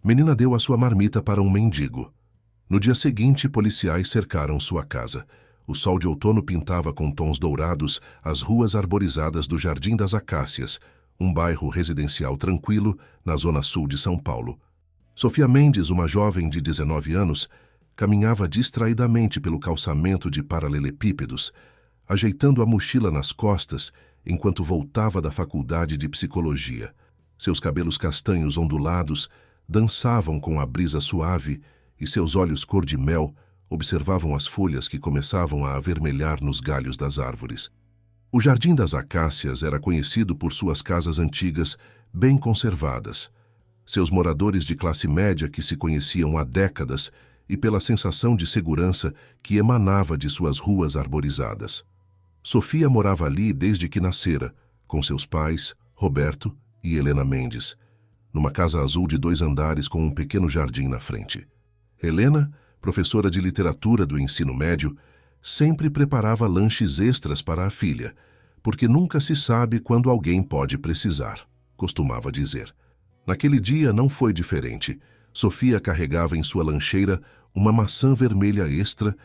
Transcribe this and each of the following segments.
Menina deu a sua marmita para um mendigo. No dia seguinte, policiais cercaram sua casa. O sol de outono pintava com tons dourados as ruas arborizadas do Jardim das Acácias, um bairro residencial tranquilo na zona sul de São Paulo. Sofia Mendes, uma jovem de 19 anos, caminhava distraidamente pelo calçamento de paralelepípedos, ajeitando a mochila nas costas enquanto voltava da faculdade de psicologia. Seus cabelos castanhos ondulados dançavam com a brisa suave e seus olhos cor de mel observavam as folhas que começavam a avermelhar nos galhos das árvores. O Jardim das Acácias era conhecido por suas casas antigas, bem conservadas, seus moradores de classe média que se conheciam há décadas e pela sensação de segurança que emanava de suas ruas arborizadas. Sofia morava ali desde que nascera, com seus pais, Roberto e Helena Mendes, numa casa azul de 2 andares com um pequeno jardim na frente. Helena, professora de literatura do ensino médio, sempre preparava lanches extras para a filha, porque nunca se sabe quando alguém pode precisar, costumava dizer. Naquele dia não foi diferente. Sofia carregava em sua lancheira uma maçã vermelha extra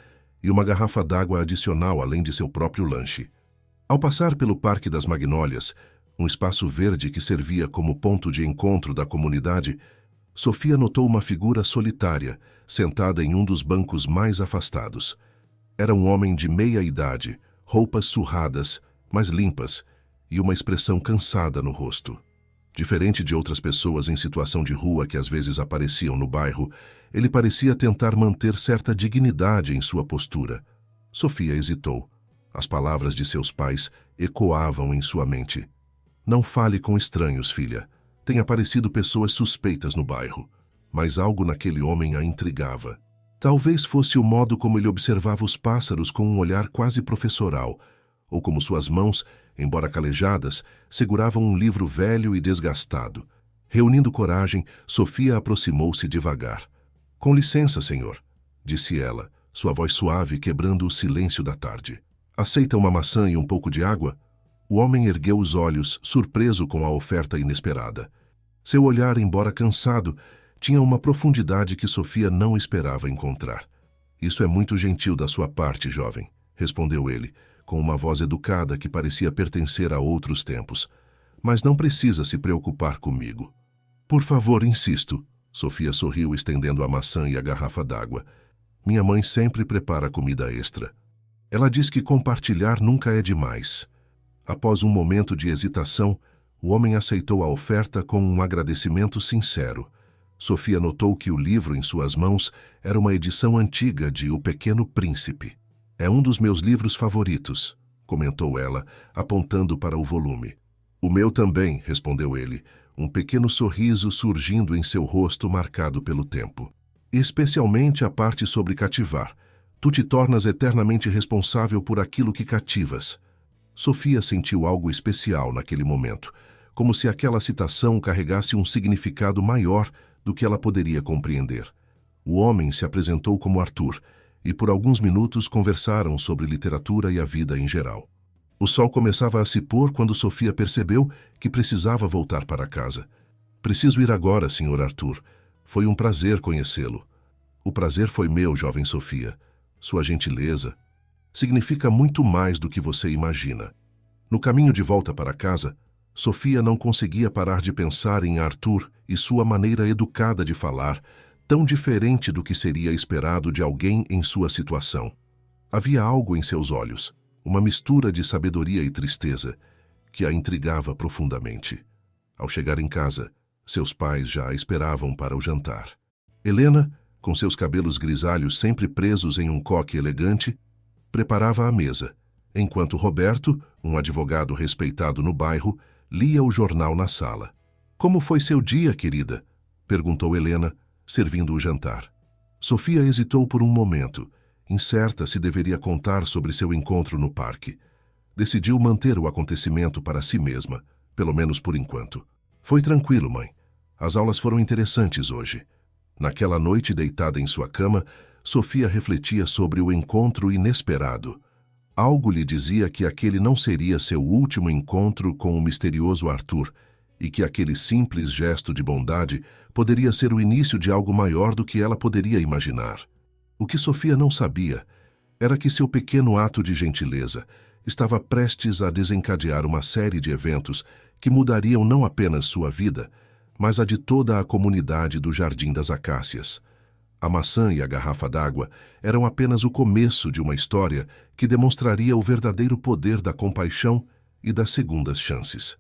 e uma garrafa d'água adicional além de seu próprio lanche. Ao passar pelo Parque das Magnólias, um espaço verde que servia como ponto de encontro da comunidade, Sofia notou uma figura solitária, sentada em um dos bancos mais afastados. Era um homem de meia idade, roupas surradas, mas limpas, e uma expressão cansada no rosto. Diferente de outras pessoas em situação de rua que às vezes apareciam no bairro, ele parecia tentar manter certa dignidade em sua postura. Sofia hesitou. As palavras de seus pais ecoavam em sua mente. Não fale com estranhos, filha. Tem aparecido pessoas suspeitas no bairro. Mas algo naquele homem a intrigava. Talvez fosse o modo como ele observava os pássaros com um olhar quase professoral, ou como suas mãos, embora calejadas, seguravam um livro velho e desgastado. Reunindo coragem, Sofia aproximou-se devagar. "Com licença, senhor", disse ela, sua voz suave quebrando o silêncio da tarde. "Aceita uma maçã e um pouco de água?" O homem ergueu os olhos, surpreso com a oferta inesperada. Seu olhar, embora cansado, tinha uma profundidade que Sofia não esperava encontrar. "Isso é muito gentil da sua parte, jovem", respondeu ele, com uma voz educada que parecia pertencer a outros tempos. "Mas não precisa se preocupar comigo." "Por favor, insisto." Sofia sorriu, estendendo a maçã e a garrafa d'água. "Minha mãe sempre prepara comida extra. Ela diz que compartilhar nunca é demais." Após um momento de hesitação, o homem aceitou a oferta com um agradecimento sincero. Sofia notou que o livro em suas mãos era uma edição antiga de O Pequeno Príncipe. "É um dos meus livros favoritos", comentou ela, apontando para o volume. "O meu também", respondeu ele, um pequeno sorriso surgindo em seu rosto marcado pelo tempo. "Especialmente a parte sobre cativar. Tu te tornas eternamente responsável por aquilo que cativas." Sofia sentiu algo especial naquele momento, como se aquela citação carregasse um significado maior do que ela poderia compreender. O homem se apresentou como Arthur, e por alguns minutos conversaram sobre literatura e a vida em geral. O sol começava a se pôr quando Sofia percebeu que precisava voltar para casa. "Preciso ir agora, Sr. Arthur. Foi um prazer conhecê-lo." "O prazer foi meu, jovem Sofia. Sua gentileza significa muito mais do que você imagina." No caminho de volta para casa, Sofia não conseguia parar de pensar em Arthur e sua maneira educada de falar, tão diferente do que seria esperado de alguém em sua situação. Havia algo em seus olhos, uma mistura de sabedoria e tristeza, que a intrigava profundamente. Ao chegar em casa, seus pais já a esperavam para o jantar. Helena, com seus cabelos grisalhos sempre presos em um coque elegante, preparava a mesa, enquanto Roberto, um advogado respeitado no bairro, lia o jornal na sala. "Como foi seu dia, querida?" perguntou Helena, servindo o jantar. Sofia hesitou por um momento, incerta se deveria contar sobre seu encontro no parque. Decidiu manter o acontecimento para si mesma, pelo menos por enquanto. "Foi tranquilo, mãe. As aulas foram interessantes hoje." Naquela noite, deitada em sua cama, Sofia refletia sobre o encontro inesperado. Algo lhe dizia que aquele não seria seu último encontro com o misterioso Arthur, e que aquele simples gesto de bondade poderia ser o início de algo maior do que ela poderia imaginar. O que Sofia não sabia era que seu pequeno ato de gentileza estava prestes a desencadear uma série de eventos que mudariam não apenas sua vida, mas a de toda a comunidade do Jardim das Acácias. A maçã e a garrafa d'água eram apenas o começo de uma história que demonstraria o verdadeiro poder da compaixão e das segundas chances.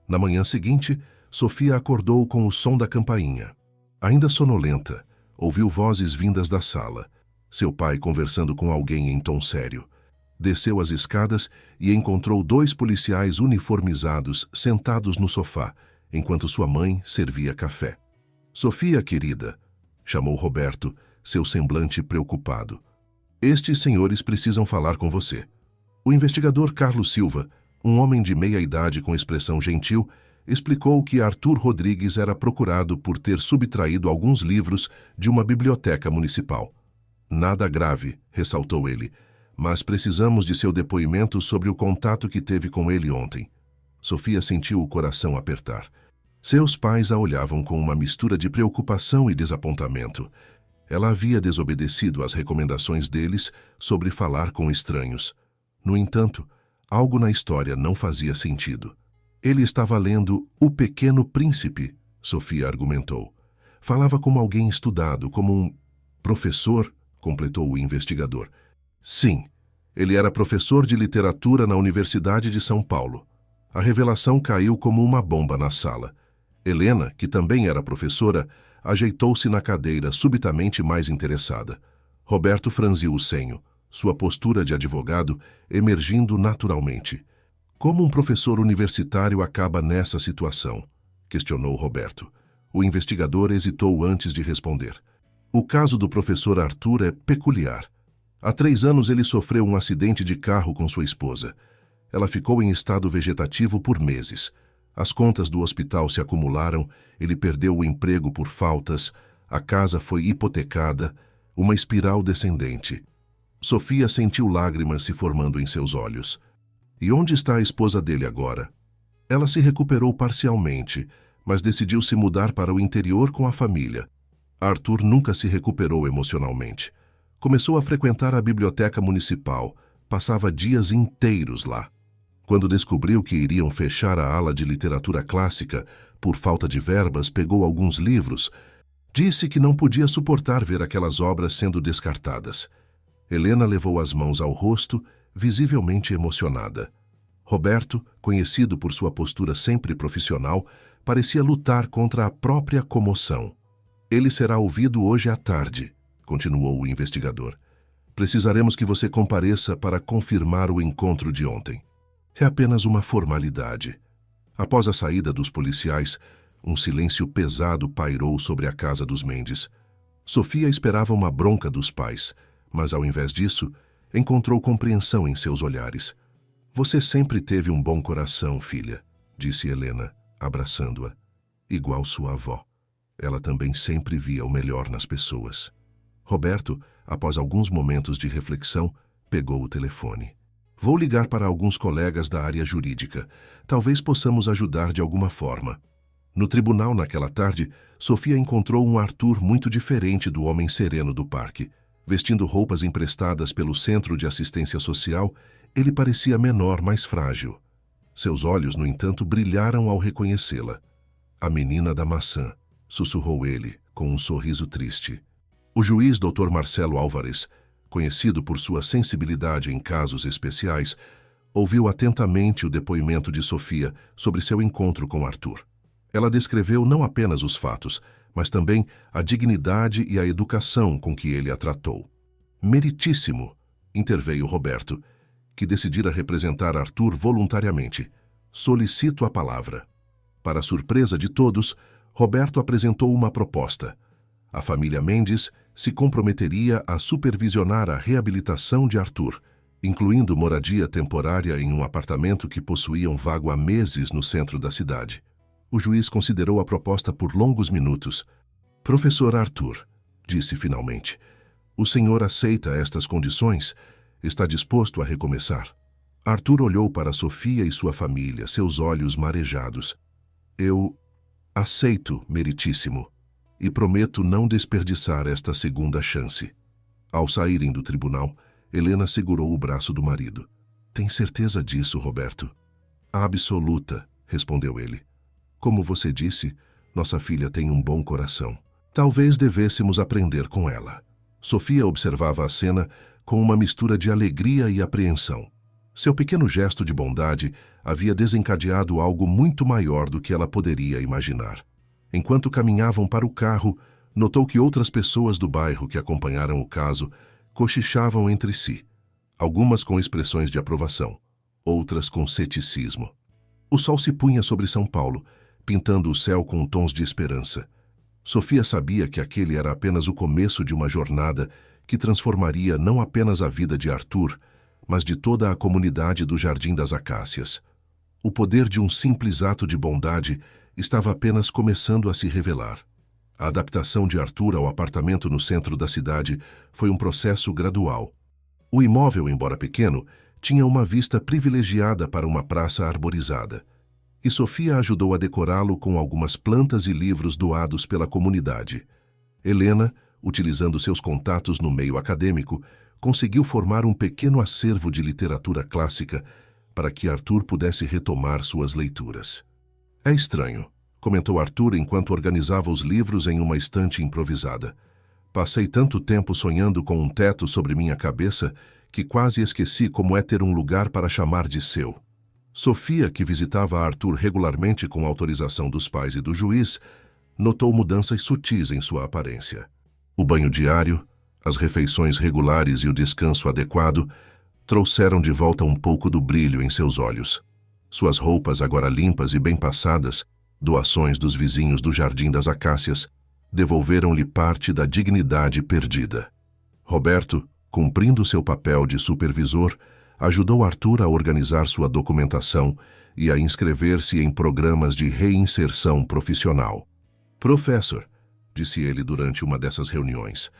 Na manhã seguinte, Sofia acordou com o som da campainha. Ainda sonolenta, ouviu vozes vindas da sala. Seu pai conversando com alguém em tom sério. Desceu as escadas e encontrou 2 policiais uniformizados sentados no sofá, enquanto sua mãe servia café. "Sofia, querida", chamou Roberto, seu semblante preocupado. "Estes senhores precisam falar com você." O investigador Carlos Silva, um homem de meia idade com expressão gentil, explicou que Arthur Rodrigues era procurado por ter subtraído alguns livros de uma biblioteca municipal. "Nada grave", ressaltou ele, "mas precisamos de seu depoimento sobre o contato que teve com ele ontem." Sofia sentiu o coração apertar. Seus pais a olhavam com uma mistura de preocupação e desapontamento. Ela havia desobedecido às recomendações deles sobre falar com estranhos. No entanto, algo na história não fazia sentido. Ele estava lendo O Pequeno Príncipe, Sofia argumentou. Falava como alguém estudado, como um professor, completou o investigador. Sim, ele era professor de literatura na Universidade de São Paulo. A revelação caiu como uma bomba na sala. Helena, que também era professora, ajeitou-se na cadeira, subitamente mais interessada. Roberto franziu o senho, sua postura de advogado emergindo naturalmente. "Como um professor universitário acaba nessa situação?" questionou Roberto. O investigador hesitou antes de responder. "O caso do professor Arthur é peculiar. Há 3 anos ele sofreu um acidente de carro com sua esposa. Ela ficou em estado vegetativo por meses. As contas do hospital se acumularam, ele perdeu o emprego por faltas, a casa foi hipotecada, uma espiral descendente." Sofia sentiu lágrimas se formando em seus olhos. "E onde está a esposa dele agora?" "Ela se recuperou parcialmente, mas decidiu se mudar para o interior com a família." Arthur nunca se recuperou emocionalmente. Começou a frequentar a biblioteca municipal, passava dias inteiros lá. Quando descobriu que iriam fechar a ala de literatura clássica, por falta de verbas, pegou alguns livros. Disse que não podia suportar ver aquelas obras sendo descartadas. Helena levou as mãos ao rosto, visivelmente emocionada. Roberto, conhecido por sua postura sempre profissional, parecia lutar contra a própria comoção. "Ele será ouvido hoje à tarde", continuou o investigador. "Precisaremos que você compareça para confirmar o encontro de ontem. É apenas uma formalidade." Após a saída dos policiais, um silêncio pesado pairou sobre a casa dos Mendes. Sofia esperava uma bronca dos pais, mas ao invés disso, encontrou compreensão em seus olhares. "Você sempre teve um bom coração, filha", disse Helena, abraçando-a. "Igual sua avó. Ela também sempre via o melhor nas pessoas." Roberto, após alguns momentos de reflexão, pegou o telefone. "Vou ligar para alguns colegas da área jurídica. Talvez possamos ajudar de alguma forma." No tribunal naquela tarde, Sofia encontrou um Arthur muito diferente do homem sereno do parque. Vestindo roupas emprestadas pelo Centro de Assistência Social, ele parecia menor, mais frágil. Seus olhos, no entanto, brilharam ao reconhecê-la. "A menina da maçã", sussurrou ele, com um sorriso triste. O juiz Dr. Marcelo Álvares, conhecido por sua sensibilidade em casos especiais, ouviu atentamente o depoimento de Sofia sobre seu encontro com Arthur. Ela descreveu não apenas os fatos, mas também a dignidade e a educação com que ele a tratou. "Meritíssimo", interveio Roberto, que decidira representar Arthur voluntariamente. "Solicito a palavra." Para surpresa de todos, Roberto apresentou uma proposta. A família Mendes se comprometeria a supervisionar a reabilitação de Arthur, incluindo moradia temporária em um apartamento que possuía um vago há meses no centro da cidade. O juiz considerou a proposta por longos minutos. "Professor Arthur", disse finalmente, "o senhor aceita estas condições? Está disposto a recomeçar?" Arthur olhou para Sofia e sua família, seus olhos marejados. Eu aceito, meritíssimo, e prometo não desperdiçar esta segunda chance. Ao saírem do tribunal, Helena segurou o braço do marido. Tem certeza disso, Roberto? Absoluta, respondeu ele. Como você disse, nossa filha tem um bom coração. Talvez devêssemos aprender com ela. Sofia observava a cena com uma mistura de alegria e apreensão. Seu pequeno gesto de bondade havia desencadeado algo muito maior do que ela poderia imaginar. Enquanto caminhavam para o carro, notou que outras pessoas do bairro que acompanharam o caso cochichavam entre si, algumas com expressões de aprovação, outras com ceticismo. O sol se punha sobre São Paulo, pintando o céu com tons de esperança. Sofia sabia que aquele era apenas o começo de uma jornada que transformaria não apenas a vida de Arthur, mas de toda a comunidade do Jardim das Acácias. O poder de um simples ato de bondade estava apenas começando a se revelar. A adaptação de Arthur ao apartamento no centro da cidade foi um processo gradual. O imóvel, embora pequeno, tinha uma vista privilegiada para uma praça arborizada, e Sofia ajudou a decorá-lo com algumas plantas e livros doados pela comunidade. Helena, utilizando seus contatos no meio acadêmico, conseguiu formar um pequeno acervo de literatura clássica para que Arthur pudesse retomar suas leituras. É estranho, comentou Arthur enquanto organizava os livros em uma estante improvisada. Passei tanto tempo sonhando com um teto sobre minha cabeça que quase esqueci como é ter um lugar para chamar de seu. Sofia, que visitava Arthur regularmente com autorização dos pais e do juiz, notou mudanças sutis em sua aparência. O banho diário, as refeições regulares e o descanso adequado trouxeram de volta um pouco do brilho em seus olhos. Suas roupas, agora limpas e bem passadas, doações dos vizinhos do Jardim das Acácias, devolveram-lhe parte da dignidade perdida. Roberto, cumprindo seu papel de supervisor, ajudou Arthur a organizar sua documentação e a inscrever-se em programas de reinserção profissional. Professor, disse ele durante uma dessas reuniões,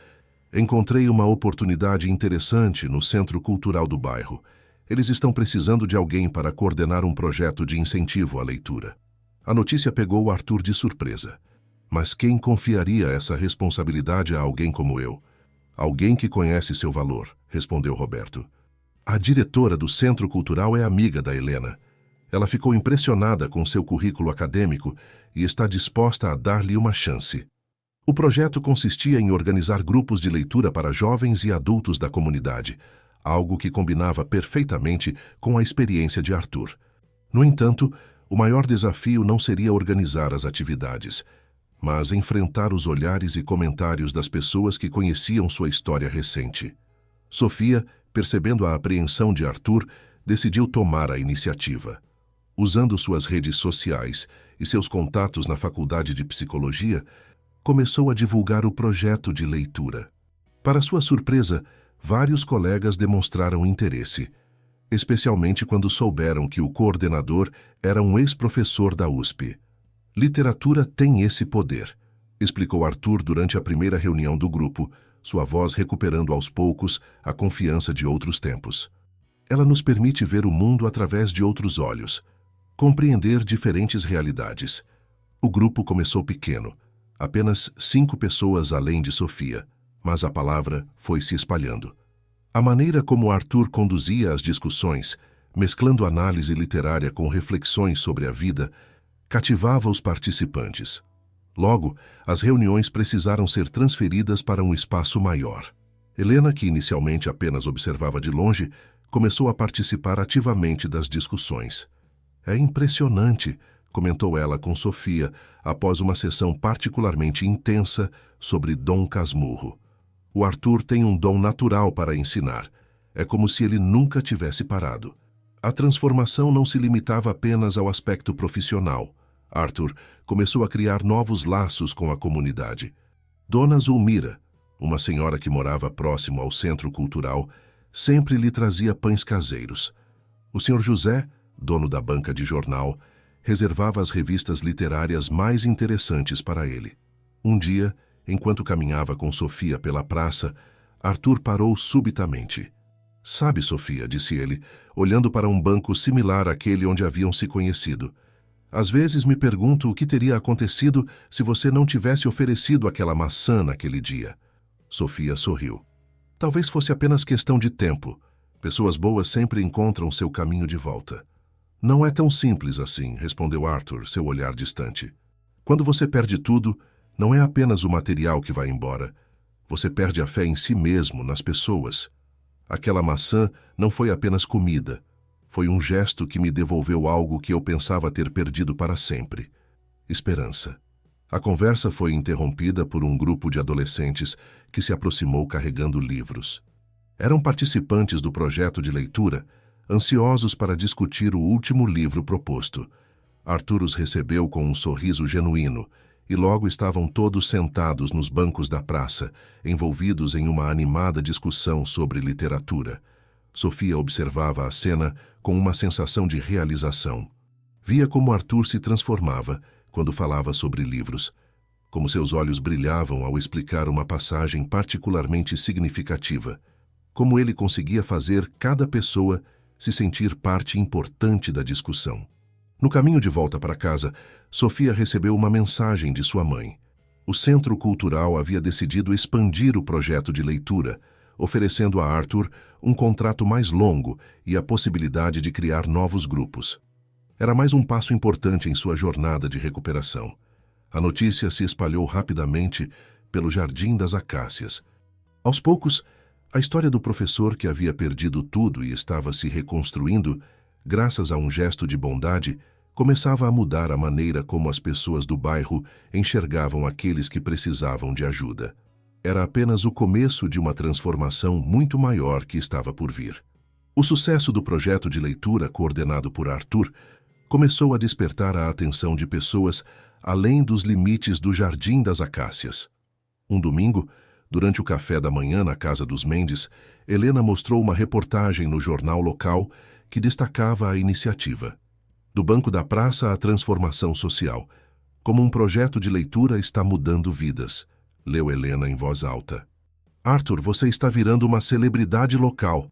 encontrei uma oportunidade interessante no Centro Cultural do bairro. Eles estão precisando de alguém para coordenar um projeto de incentivo à leitura. A notícia pegou Arthur de surpresa. Mas quem confiaria essa responsabilidade a alguém como eu? Alguém que conhece seu valor, respondeu Roberto. A diretora do Centro Cultural é amiga da Helena. Ela ficou impressionada com seu currículo acadêmico e está disposta a dar-lhe uma chance. O projeto consistia em organizar grupos de leitura para jovens e adultos da comunidade, algo que combinava perfeitamente com a experiência de Arthur. No entanto, o maior desafio não seria organizar as atividades, mas enfrentar os olhares e comentários das pessoas que conheciam sua história recente. Sofia, percebendo a apreensão de Arthur, decidiu tomar a iniciativa. Usando suas redes sociais e seus contatos na faculdade de psicologia, começou a divulgar o projeto de leitura. Para sua surpresa, vários colegas demonstraram interesse, especialmente quando souberam que o coordenador era um ex-professor da USP. Literatura tem esse poder, explicou Arthur durante a primeira reunião do grupo, sua voz recuperando aos poucos a confiança de outros tempos. Ela nos permite ver o mundo através de outros olhos, compreender diferentes realidades. O grupo começou pequeno, apenas 5 pessoas além de Sofia, mas a palavra foi se espalhando. A maneira como Arthur conduzia as discussões, mesclando análise literária com reflexões sobre a vida, cativava os participantes. Logo, as reuniões precisaram ser transferidas para um espaço maior. Helena, que inicialmente apenas observava de longe, começou a participar ativamente das discussões. É impressionante, comentou ela com Sofia, após uma sessão particularmente intensa sobre Dom Casmurro. O Arthur tem um dom natural para ensinar. É como se ele nunca tivesse parado. A transformação não se limitava apenas ao aspecto profissional. Arthur começou a criar novos laços com a comunidade. Dona Zulmira, uma senhora que morava próximo ao centro cultural, sempre lhe trazia pães caseiros. O Sr. José, dono da banca de jornal, reservava as revistas literárias mais interessantes para ele. Um dia, enquanto caminhava com Sofia pela praça, Arthur parou subitamente. Sabe, Sofia, disse ele, olhando para um banco similar àquele onde haviam se conhecido. Às vezes me pergunto o que teria acontecido se você não tivesse oferecido aquela maçã naquele dia. Sofia sorriu. Talvez fosse apenas questão de tempo. Pessoas boas sempre encontram seu caminho de volta. Não é tão simples assim, respondeu Arthur, seu olhar distante. Quando você perde tudo, não é apenas o material que vai embora. Você perde a fé em si mesmo, nas pessoas. Aquela maçã não foi apenas comida. Foi um gesto que me devolveu algo que eu pensava ter perdido para sempre. Esperança. A conversa foi interrompida por um grupo de adolescentes que se aproximou carregando livros. Eram participantes do projeto de leitura, ansiosos para discutir o último livro proposto. Arthur os recebeu com um sorriso genuíno, e logo estavam todos sentados nos bancos da praça, envolvidos em uma animada discussão sobre literatura. Sofia observava a cena com uma sensação de realização. Via como Arthur se transformava quando falava sobre livros, como seus olhos brilhavam ao explicar uma passagem particularmente significativa, como ele conseguia fazer cada pessoa se sentir parte importante da discussão. No caminho de volta para casa, Sofia recebeu uma mensagem de sua mãe. O Centro Cultural havia decidido expandir o projeto de leitura, oferecendo a Arthur um contrato mais longo e a possibilidade de criar novos grupos. Era mais um passo importante em sua jornada de recuperação. A notícia se espalhou rapidamente pelo Jardim das Acácias. Aos poucos, a história do professor que havia perdido tudo e estava se reconstruindo, graças a um gesto de bondade, começava a mudar a maneira como as pessoas do bairro enxergavam aqueles que precisavam de ajuda. Era apenas o começo de uma transformação muito maior que estava por vir. O sucesso do projeto de leitura coordenado por Arthur começou a despertar a atenção de pessoas além dos limites do Jardim das Acácias. Um domingo, durante o café da manhã na casa dos Mendes, Helena mostrou uma reportagem no jornal local que destacava a iniciativa. Do banco da praça à transformação social. Como um projeto de leitura está mudando vidas, leu Helena em voz alta. Arthur, você está virando uma celebridade local.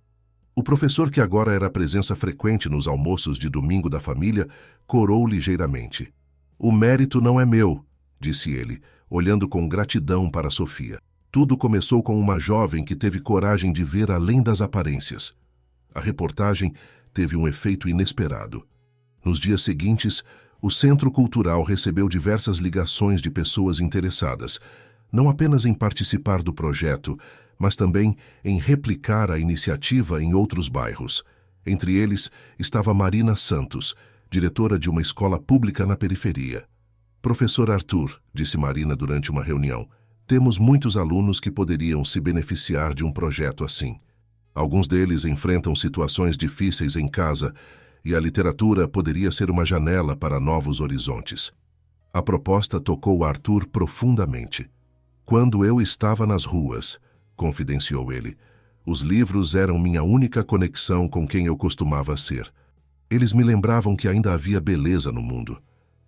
O professor, que agora era presença frequente nos almoços de domingo da família, corou ligeiramente. O mérito não é meu, disse ele, olhando com gratidão para Sofia. Tudo começou com uma jovem que teve coragem de ver além das aparências. A reportagem teve um efeito inesperado. Nos dias seguintes, o Centro Cultural recebeu diversas ligações de pessoas interessadas, não apenas em participar do projeto, mas também em replicar a iniciativa em outros bairros. Entre eles estava Marina Santos, diretora de uma escola pública na periferia. Professor Arthur, disse Marina durante uma reunião, temos muitos alunos que poderiam se beneficiar de um projeto assim. Alguns deles enfrentam situações difíceis em casa, e a literatura poderia ser uma janela para novos horizontes. A proposta tocou Arthur profundamente. Quando eu estava nas ruas, confidenciou ele, os livros eram minha única conexão com quem eu costumava ser. Eles me lembravam que ainda havia beleza no mundo.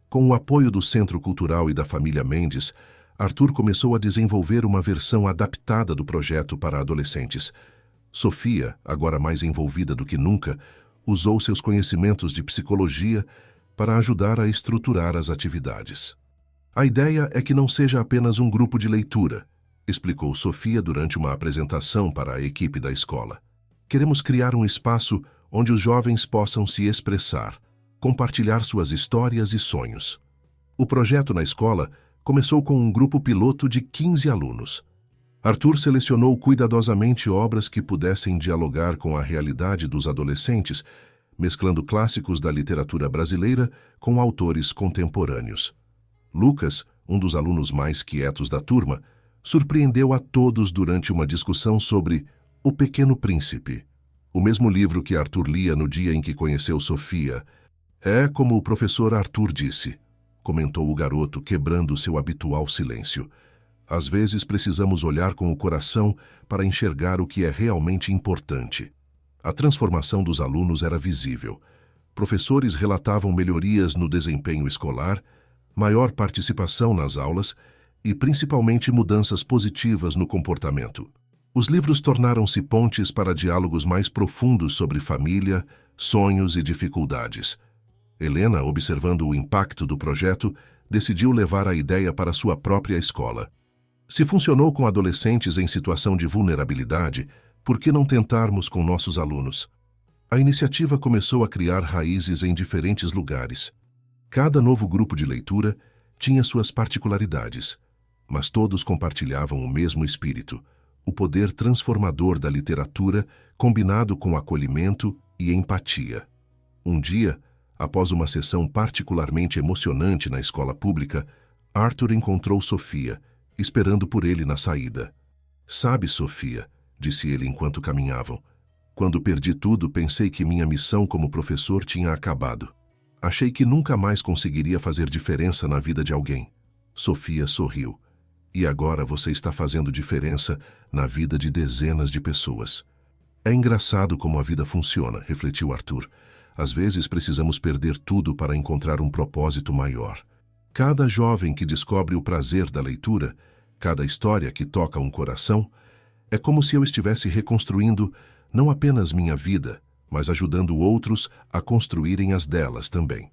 Com o apoio do Centro Cultural e da família Mendes, Arthur começou a desenvolver uma versão adaptada do projeto para adolescentes. Sofia, agora mais envolvida do que nunca, usou seus conhecimentos de psicologia para ajudar a estruturar as atividades. A ideia é que não seja apenas um grupo de leitura, explicou Sofia durante uma apresentação para a equipe da escola. Queremos criar um espaço onde os jovens possam se expressar, compartilhar suas histórias e sonhos. O projeto na escola começou com um grupo piloto de 15 alunos. Arthur selecionou cuidadosamente obras que pudessem dialogar com a realidade dos adolescentes, mesclando clássicos da literatura brasileira com autores contemporâneos. Lucas, um dos alunos mais quietos da turma, surpreendeu a todos durante uma discussão sobre O Pequeno Príncipe, o mesmo livro que Arthur lia no dia em que conheceu Sofia. É como o professor Arthur disse, comentou o garoto, quebrando seu habitual silêncio. Às vezes precisamos olhar com o coração para enxergar o que é realmente importante. A transformação dos alunos era visível. Professores relatavam melhorias no desempenho escolar, maior participação nas aulas e, principalmente, mudanças positivas no comportamento. Os livros tornaram-se pontes para diálogos mais profundos sobre família, sonhos e dificuldades. Helena, observando o impacto do projeto, decidiu levar a ideia para sua própria escola. Se funcionou com adolescentes em situação de vulnerabilidade, por que não tentarmos com nossos alunos? A iniciativa começou a criar raízes em diferentes lugares. Cada novo grupo de leitura tinha suas particularidades, mas todos compartilhavam o mesmo espírito, o poder transformador da literatura combinado com acolhimento e empatia. Um dia, após uma sessão particularmente emocionante na escola pública, Arthur encontrou Sofia, esperando por ele na saída. "Sabe, Sofia", disse ele enquanto caminhavam, "quando perdi tudo, pensei que minha missão como professor tinha acabado. Achei que nunca mais conseguiria fazer diferença na vida de alguém." Sofia sorriu. "E agora você está fazendo diferença na vida de dezenas de pessoas." "É engraçado como a vida funciona", refletiu Arthur. "Às vezes precisamos perder tudo para encontrar um propósito maior." Cada jovem que descobre o prazer da leitura, cada história que toca um coração, é como se eu estivesse reconstruindo não apenas minha vida, mas ajudando outros a construírem as delas também.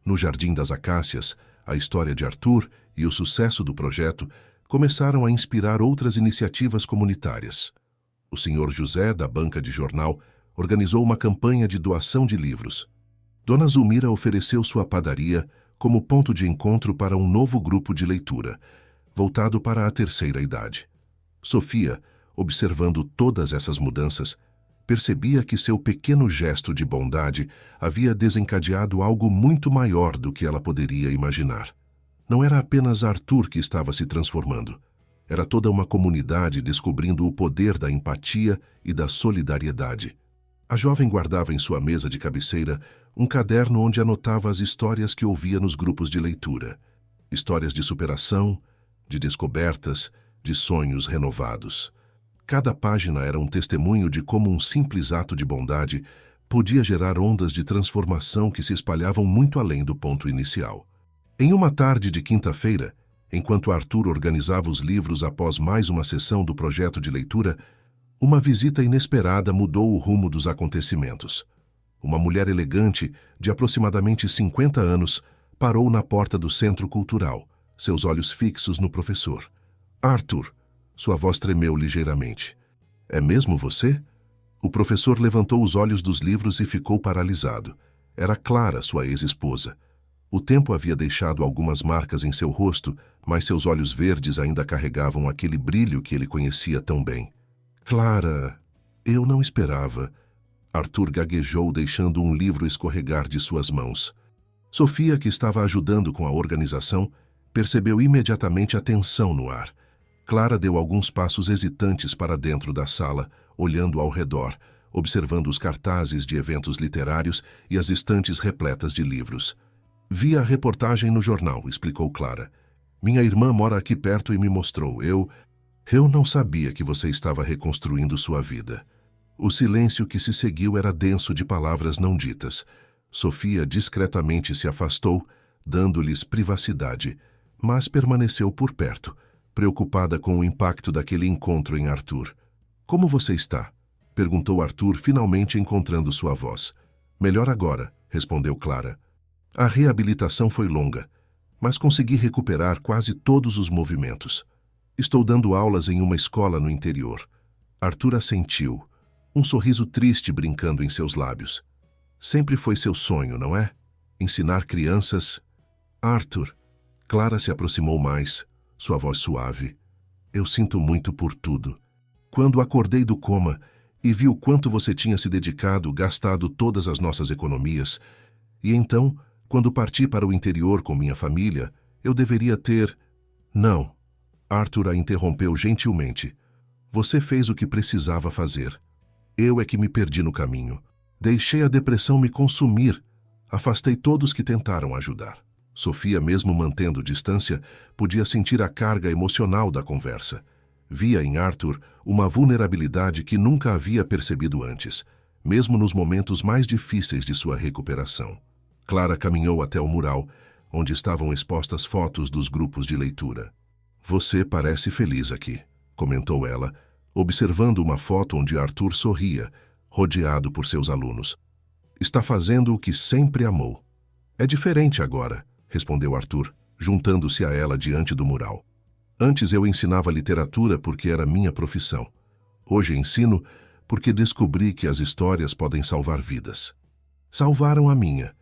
No Jardim das Acácias, a história de Arthur e o sucesso do projeto começaram a inspirar outras iniciativas comunitárias. O Sr. José, da banca de jornal, organizou uma campanha de doação de livros. Dona Zulmira ofereceu sua padaria como ponto de encontro para um novo grupo de leitura, voltado para a terceira idade. Sofia, observando todas essas mudanças, percebia que seu pequeno gesto de bondade havia desencadeado algo muito maior do que ela poderia imaginar. Não era apenas Arthur que estava se transformando. Era toda uma comunidade descobrindo o poder da empatia e da solidariedade. A jovem guardava em sua mesa de cabeceira um caderno onde anotava as histórias que ouvia nos grupos de leitura. Histórias de superação, de descobertas, de sonhos renovados. Cada página era um testemunho de como um simples ato de bondade podia gerar ondas de transformação que se espalhavam muito além do ponto inicial. Em uma tarde de quinta-feira, enquanto Arthur organizava os livros após mais uma sessão do projeto de leitura, uma visita inesperada mudou o rumo dos acontecimentos. Uma mulher elegante, de aproximadamente 50 anos, parou na porta do centro cultural, seus olhos fixos no professor. "Arthur", sua voz tremeu ligeiramente. "É mesmo você?" O professor levantou os olhos dos livros e ficou paralisado. Era Clara, sua ex-esposa. O tempo havia deixado algumas marcas em seu rosto, mas seus olhos verdes ainda carregavam aquele brilho que ele conhecia tão bem. "Clara, eu não esperava." Arthur gaguejou, deixando um livro escorregar de suas mãos. Sofia, que estava ajudando com a organização, percebeu imediatamente a tensão no ar. Clara deu alguns passos hesitantes para dentro da sala, olhando ao redor, observando os cartazes de eventos literários e as estantes repletas de livros. "Vi a reportagem no jornal", explicou Clara. "Minha irmã mora aqui perto e me mostrou. Eu não sabia que você estava reconstruindo sua vida." O silêncio que se seguiu era denso de palavras não ditas. Sofia discretamente se afastou, dando-lhes privacidade, mas permaneceu por perto, preocupada com o impacto daquele encontro em Arthur. "Como você está?" perguntou Arthur, finalmente encontrando sua voz. "Melhor agora", respondeu Clara. "A reabilitação foi longa, mas consegui recuperar quase todos os movimentos. Estou dando aulas em uma escola no interior." Arthur assentiu, um sorriso triste brincando em seus lábios. "Sempre foi seu sonho, não é? Ensinar crianças?" "Arthur." Clara se aproximou mais, sua voz suave. "Eu sinto muito por tudo. Quando acordei do coma e vi o quanto você tinha se dedicado, gastado todas as nossas economias, e então, quando parti para o interior com minha família, eu deveria ter..." "Não." Arthur a interrompeu gentilmente. "Você fez o que precisava fazer. Eu é que me perdi no caminho. Deixei a depressão me consumir. Afastei todos que tentaram ajudar." Sofia, mesmo mantendo distância, podia sentir a carga emocional da conversa. Via em Arthur uma vulnerabilidade que nunca havia percebido antes, mesmo nos momentos mais difíceis de sua recuperação. Clara caminhou até o mural, onde estavam expostas fotos dos grupos de leitura. "Você parece feliz aqui", comentou ela, observando uma foto onde Arthur sorria, rodeado por seus alunos. "Está fazendo o que sempre amou." É diferente agora, respondeu Arthur, juntando-se a ela diante do mural. Antes eu ensinava literatura porque era minha profissão. Hoje ensino porque descobri que as histórias podem salvar vidas. Salvaram a minha.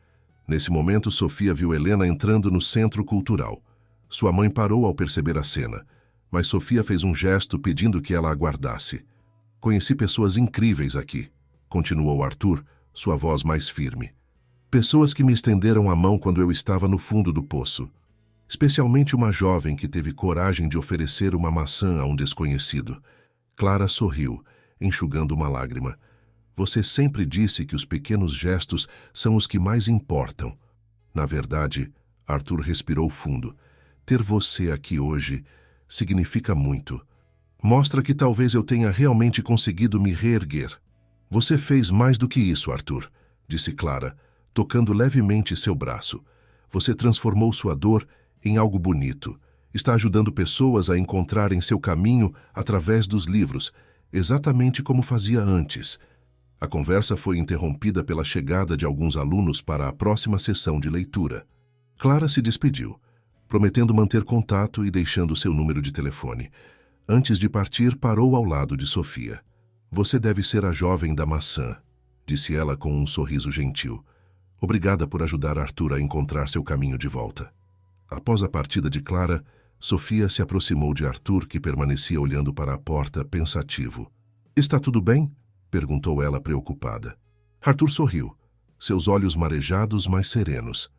Nesse momento, Sofia viu Helena entrando no centro cultural. Sua mãe parou ao perceber a cena, mas Sofia fez um gesto pedindo que ela aguardasse. Conheci pessoas incríveis aqui, continuou Arthur, sua voz mais firme. Pessoas que me estenderam a mão quando eu estava no fundo do poço. Especialmente uma jovem que teve coragem de oferecer uma maçã a um desconhecido. Clara sorriu, enxugando uma lágrima. Você sempre disse que os pequenos gestos são os que mais importam. Na verdade, Arthur respirou fundo. Ter você aqui hoje significa muito. Mostra que talvez eu tenha realmente conseguido me reerguer. Você fez mais do que isso, Arthur, disse Clara, tocando levemente seu braço. Você transformou sua dor em algo bonito. Está ajudando pessoas a encontrarem seu caminho através dos livros, exatamente como fazia antes. A conversa foi interrompida pela chegada de alguns alunos para a próxima sessão de leitura. Clara se despediu, prometendo manter contato e deixando seu número de telefone. Antes de partir, parou ao lado de Sofia. Você deve ser a jovem da maçã, disse ela com um sorriso gentil. Obrigada por ajudar Arthur a encontrar seu caminho de volta. Após a partida de Clara, Sofia se aproximou de Arthur, que permanecia olhando para a porta, pensativo. Está tudo bem? Perguntou ela preocupada. Arthur sorriu, seus olhos marejados, mas serenos.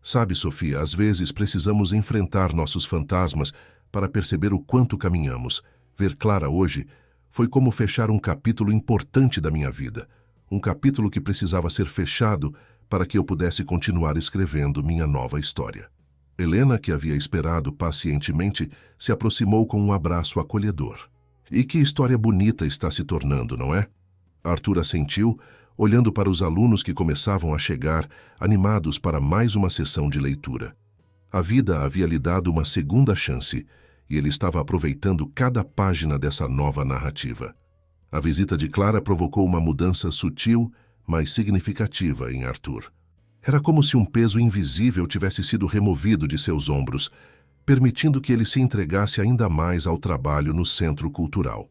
Sabe, Sofia, às vezes precisamos enfrentar nossos fantasmas para perceber o quanto caminhamos. Ver Clara hoje foi como fechar um capítulo importante da minha vida. Um capítulo que precisava ser fechado para que eu pudesse continuar escrevendo minha nova história. Helena, que havia esperado pacientemente, se aproximou com um abraço acolhedor. E que história bonita está se tornando, não é? Arthur assentiu, olhando para os alunos que começavam a chegar, animados para mais uma sessão de leitura. A vida havia lhe dado uma segunda chance, e ele estava aproveitando cada página dessa nova narrativa. A visita de Clara provocou uma mudança sutil, mas significativa em Arthur. Era como se um peso invisível tivesse sido removido de seus ombros, permitindo que ele se entregasse ainda mais ao trabalho no centro cultural.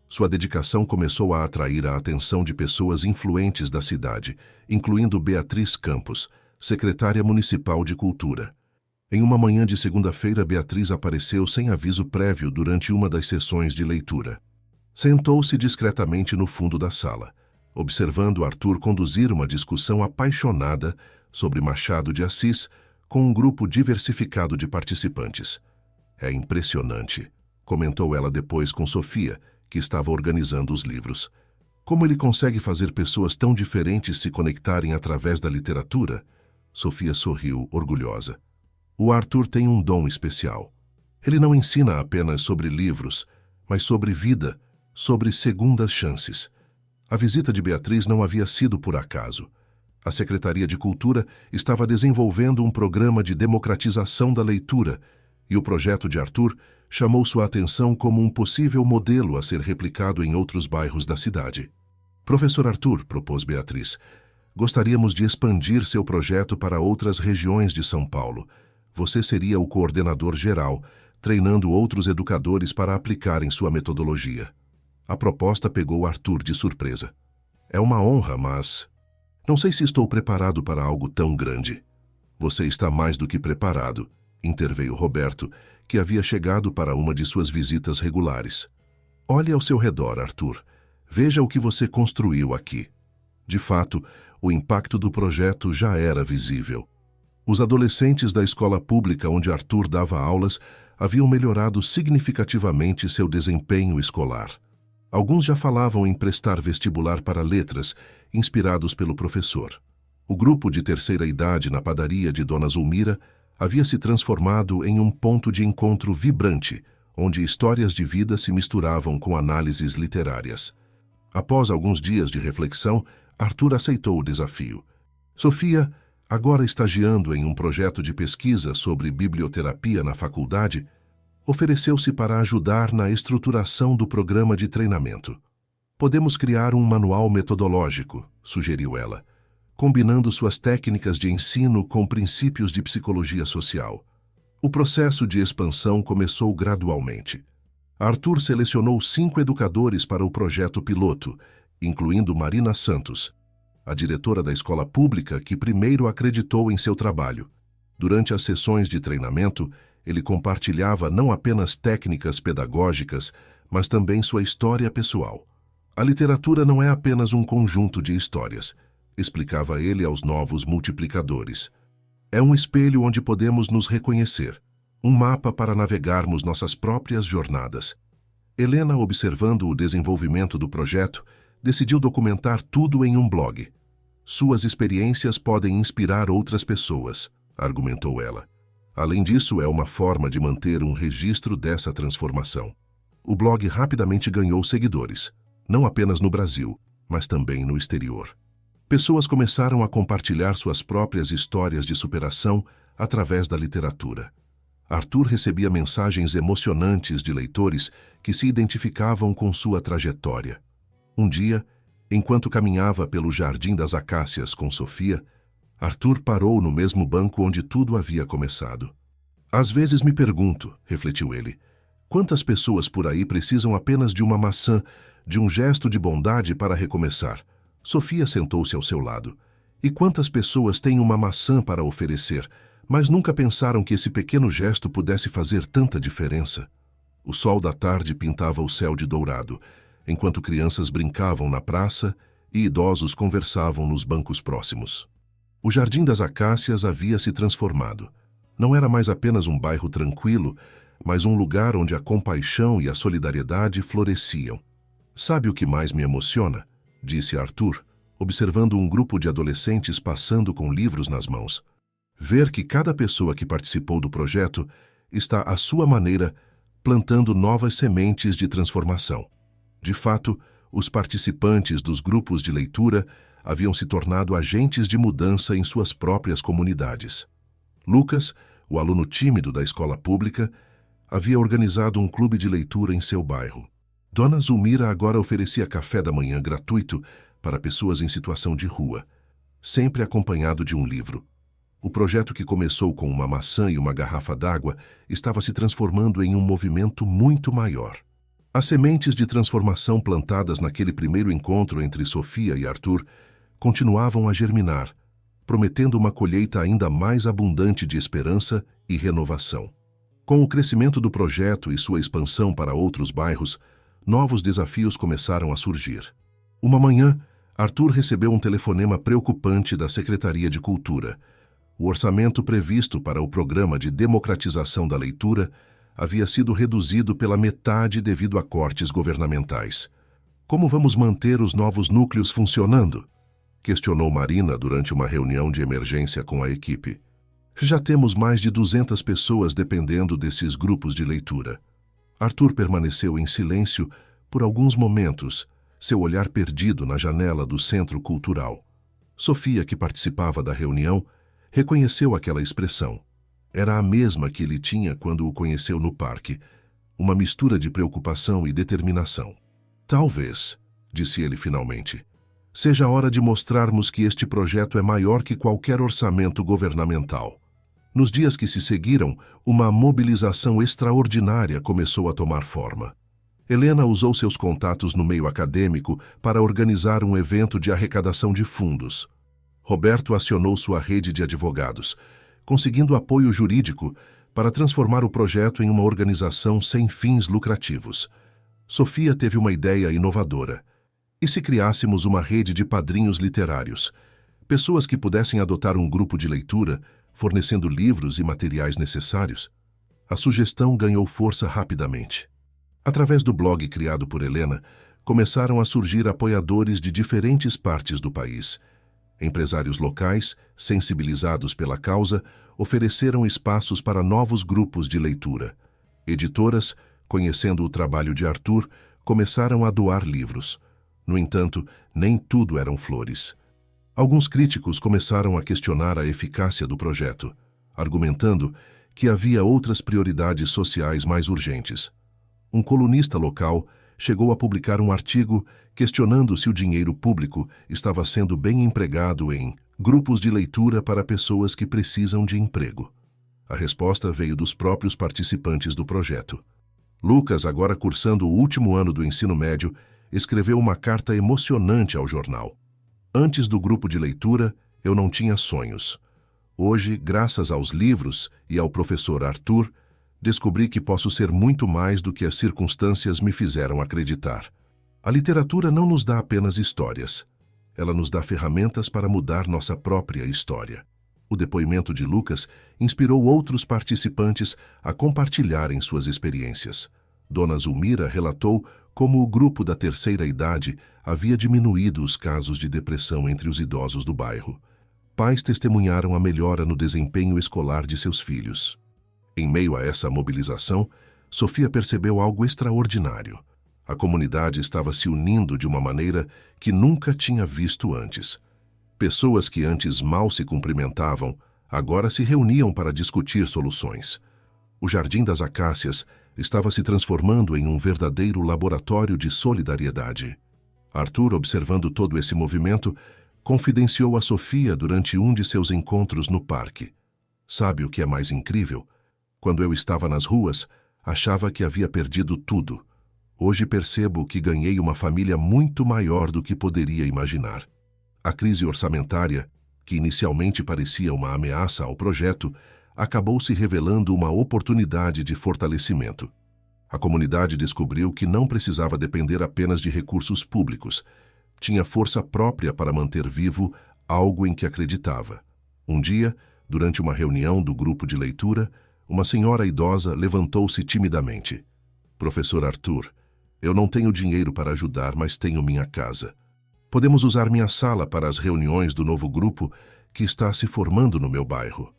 Sua dedicação começou a atrair a atenção de pessoas influentes da cidade, incluindo Beatriz Campos, secretária municipal de cultura. Em uma manhã de segunda-feira, Beatriz apareceu sem aviso prévio durante uma das sessões de leitura. Sentou-se discretamente no fundo da sala, observando Arthur conduzir uma discussão apaixonada sobre Machado de Assis com um grupo diversificado de participantes. É impressionante, comentou ela depois com Sofia, que estava organizando os livros. Como ele consegue fazer pessoas tão diferentes se conectarem através da literatura? Sofia sorriu, orgulhosa. O Arthur tem um dom especial. Ele não ensina apenas sobre livros, mas sobre vida, sobre segundas chances. A visita de Beatriz não havia sido por acaso. A Secretaria de Cultura estava desenvolvendo um programa de democratização da leitura, e o projeto de Arthur chamou sua atenção como um possível modelo a ser replicado em outros bairros da cidade. Professor Arthur, propôs Beatriz, gostaríamos de expandir seu projeto para outras regiões de São Paulo. Você seria o coordenador geral, treinando outros educadores para aplicarem sua metodologia. A proposta pegou Arthur de surpresa. É uma honra, mas não sei se estou preparado para algo tão grande. Você está mais do que preparado, interveio Roberto, que havia chegado para uma de suas visitas regulares. Olhe ao seu redor, Arthur. Veja o que você construiu aqui. De fato, o impacto do projeto já era visível. Os adolescentes da escola pública onde Arthur dava aulas haviam melhorado significativamente seu desempenho escolar. Alguns já falavam em prestar vestibular para letras, inspirados pelo professor. O grupo de terceira idade na padaria de Dona Zulmira havia se transformado em um ponto de encontro vibrante, onde histórias de vida se misturavam com análises literárias. Após alguns dias de reflexão, Arthur aceitou o desafio. Sofia, agora estagiando em um projeto de pesquisa sobre biblioterapia na faculdade, ofereceu-se para ajudar na estruturação do programa de treinamento. Podemos criar um manual metodológico, sugeriu ela, combinando suas técnicas de ensino com princípios de psicologia social. O processo de expansão começou gradualmente. Arthur selecionou 5 educadores para o projeto piloto, incluindo Marina Santos, a diretora da escola pública que primeiro acreditou em seu trabalho. Durante as sessões de treinamento, ele compartilhava não apenas técnicas pedagógicas, mas também sua história pessoal. A literatura não é apenas um conjunto de histórias, explicava ele aos novos multiplicadores. É um espelho onde podemos nos reconhecer, um mapa para navegarmos nossas próprias jornadas. Helena, observando o desenvolvimento do projeto, decidiu documentar tudo em um blog. Suas experiências podem inspirar outras pessoas, argumentou ela. Além disso, é uma forma de manter um registro dessa transformação. O blog rapidamente ganhou seguidores, não apenas no Brasil, mas também no exterior. Pessoas começaram a compartilhar suas próprias histórias de superação através da literatura. Arthur recebia mensagens emocionantes de leitores que se identificavam com sua trajetória. Um dia, enquanto caminhava pelo Jardim das Acácias com Sofia, Arthur parou no mesmo banco onde tudo havia começado. Às vezes me pergunto, refletiu ele, quantas pessoas por aí precisam apenas de uma maçã, de um gesto de bondade para recomeçar? Sofia sentou-se ao seu lado. E quantas pessoas têm uma maçã para oferecer, mas nunca pensaram que esse pequeno gesto pudesse fazer tanta diferença? O sol da tarde pintava o céu de dourado, enquanto crianças brincavam na praça e idosos conversavam nos bancos próximos. O Jardim das Acácias havia se transformado. Não era mais apenas um bairro tranquilo, mas um lugar onde a compaixão e a solidariedade floresciam. Sabe o que mais me emociona? Disse Arthur, observando um grupo de adolescentes passando com livros nas mãos. Ver que cada pessoa que participou do projeto está, à sua maneira, plantando novas sementes de transformação. De fato, os participantes dos grupos de leitura haviam se tornado agentes de mudança em suas próprias comunidades. Lucas, o aluno tímido da escola pública, havia organizado um clube de leitura em seu bairro. Dona Zulmira agora oferecia café da manhã gratuito para pessoas em situação de rua, sempre acompanhado de um livro. O projeto, que começou com uma maçã e uma garrafa d'água, estava se transformando em um movimento muito maior. As sementes de transformação plantadas naquele primeiro encontro entre Sofia e Arthur continuavam a germinar, prometendo uma colheita ainda mais abundante de esperança e renovação. Com o crescimento do projeto e sua expansão para outros bairros, novos desafios começaram a surgir. Uma manhã, Arthur recebeu um telefonema preocupante da Secretaria de Cultura. O orçamento previsto para o programa de democratização da leitura havia sido reduzido pela metade devido a cortes governamentais. Como vamos manter os novos núcleos funcionando? Questionou Marina durante uma reunião de emergência com a equipe. Já temos mais de 200 pessoas dependendo desses grupos de leitura. Arthur permaneceu em silêncio por alguns momentos, seu olhar perdido na janela do centro cultural. Sofia, que participava da reunião, reconheceu aquela expressão. Era a mesma que ele tinha quando o conheceu no parque, uma mistura de preocupação e determinação. Talvez, disse ele finalmente, seja a hora de mostrarmos que este projeto é maior que qualquer orçamento governamental. Nos dias que se seguiram, uma mobilização extraordinária começou a tomar forma. Helena usou seus contatos no meio acadêmico para organizar um evento de arrecadação de fundos. Roberto acionou sua rede de advogados, conseguindo apoio jurídico para transformar o projeto em uma organização sem fins lucrativos. Sofia teve uma ideia inovadora. E se criássemos uma rede de padrinhos literários, pessoas que pudessem adotar um grupo de leitura, fornecendo livros e materiais necessários? A sugestão ganhou força rapidamente. Através do blog criado por Helena, começaram a surgir apoiadores de diferentes partes do país. Empresários locais, sensibilizados pela causa, ofereceram espaços para novos grupos de leitura. Editoras, conhecendo o trabalho de Arthur, começaram a doar livros. No entanto, nem tudo eram flores. Alguns críticos começaram a questionar a eficácia do projeto, argumentando que havia outras prioridades sociais mais urgentes. Um colunista local chegou a publicar um artigo questionando se o dinheiro público estava sendo bem empregado em grupos de leitura para pessoas que precisam de emprego. A resposta veio dos próprios participantes do projeto. Lucas, agora cursando o último ano do ensino médio, escreveu uma carta emocionante ao jornal. Antes do grupo de leitura, eu não tinha sonhos. Hoje, graças aos livros e ao professor Arthur, descobri que posso ser muito mais do que as circunstâncias me fizeram acreditar. A literatura não nos dá apenas histórias. Ela nos dá ferramentas para mudar nossa própria história. O depoimento de Lucas inspirou outros participantes a compartilharem suas experiências. Dona Zulmira relatou como o grupo da terceira idade havia diminuído os casos de depressão entre os idosos do bairro. Pais testemunharam a melhora no desempenho escolar de seus filhos. Em meio a essa mobilização, Sofia percebeu algo extraordinário. A comunidade estava se unindo de uma maneira que nunca tinha visto antes. Pessoas que antes mal se cumprimentavam, agora se reuniam para discutir soluções. O Jardim das Acácias estava se transformando em um verdadeiro laboratório de solidariedade. Arthur, observando todo esse movimento, confidenciou a Sofia durante um de seus encontros no parque. Sabe o que é mais incrível? Quando eu estava nas ruas, achava que havia perdido tudo. Hoje percebo que ganhei uma família muito maior do que poderia imaginar. A crise orçamentária, que inicialmente parecia uma ameaça ao projeto, acabou se revelando uma oportunidade de fortalecimento. A comunidade descobriu que não precisava depender apenas de recursos públicos. Tinha força própria para manter vivo algo em que acreditava. Um dia, durante uma reunião do grupo de leitura, uma senhora idosa levantou-se timidamente. Professor Arthur, eu não tenho dinheiro para ajudar, mas tenho minha casa. Podemos usar minha sala para as reuniões do novo grupo que está se formando no meu bairro.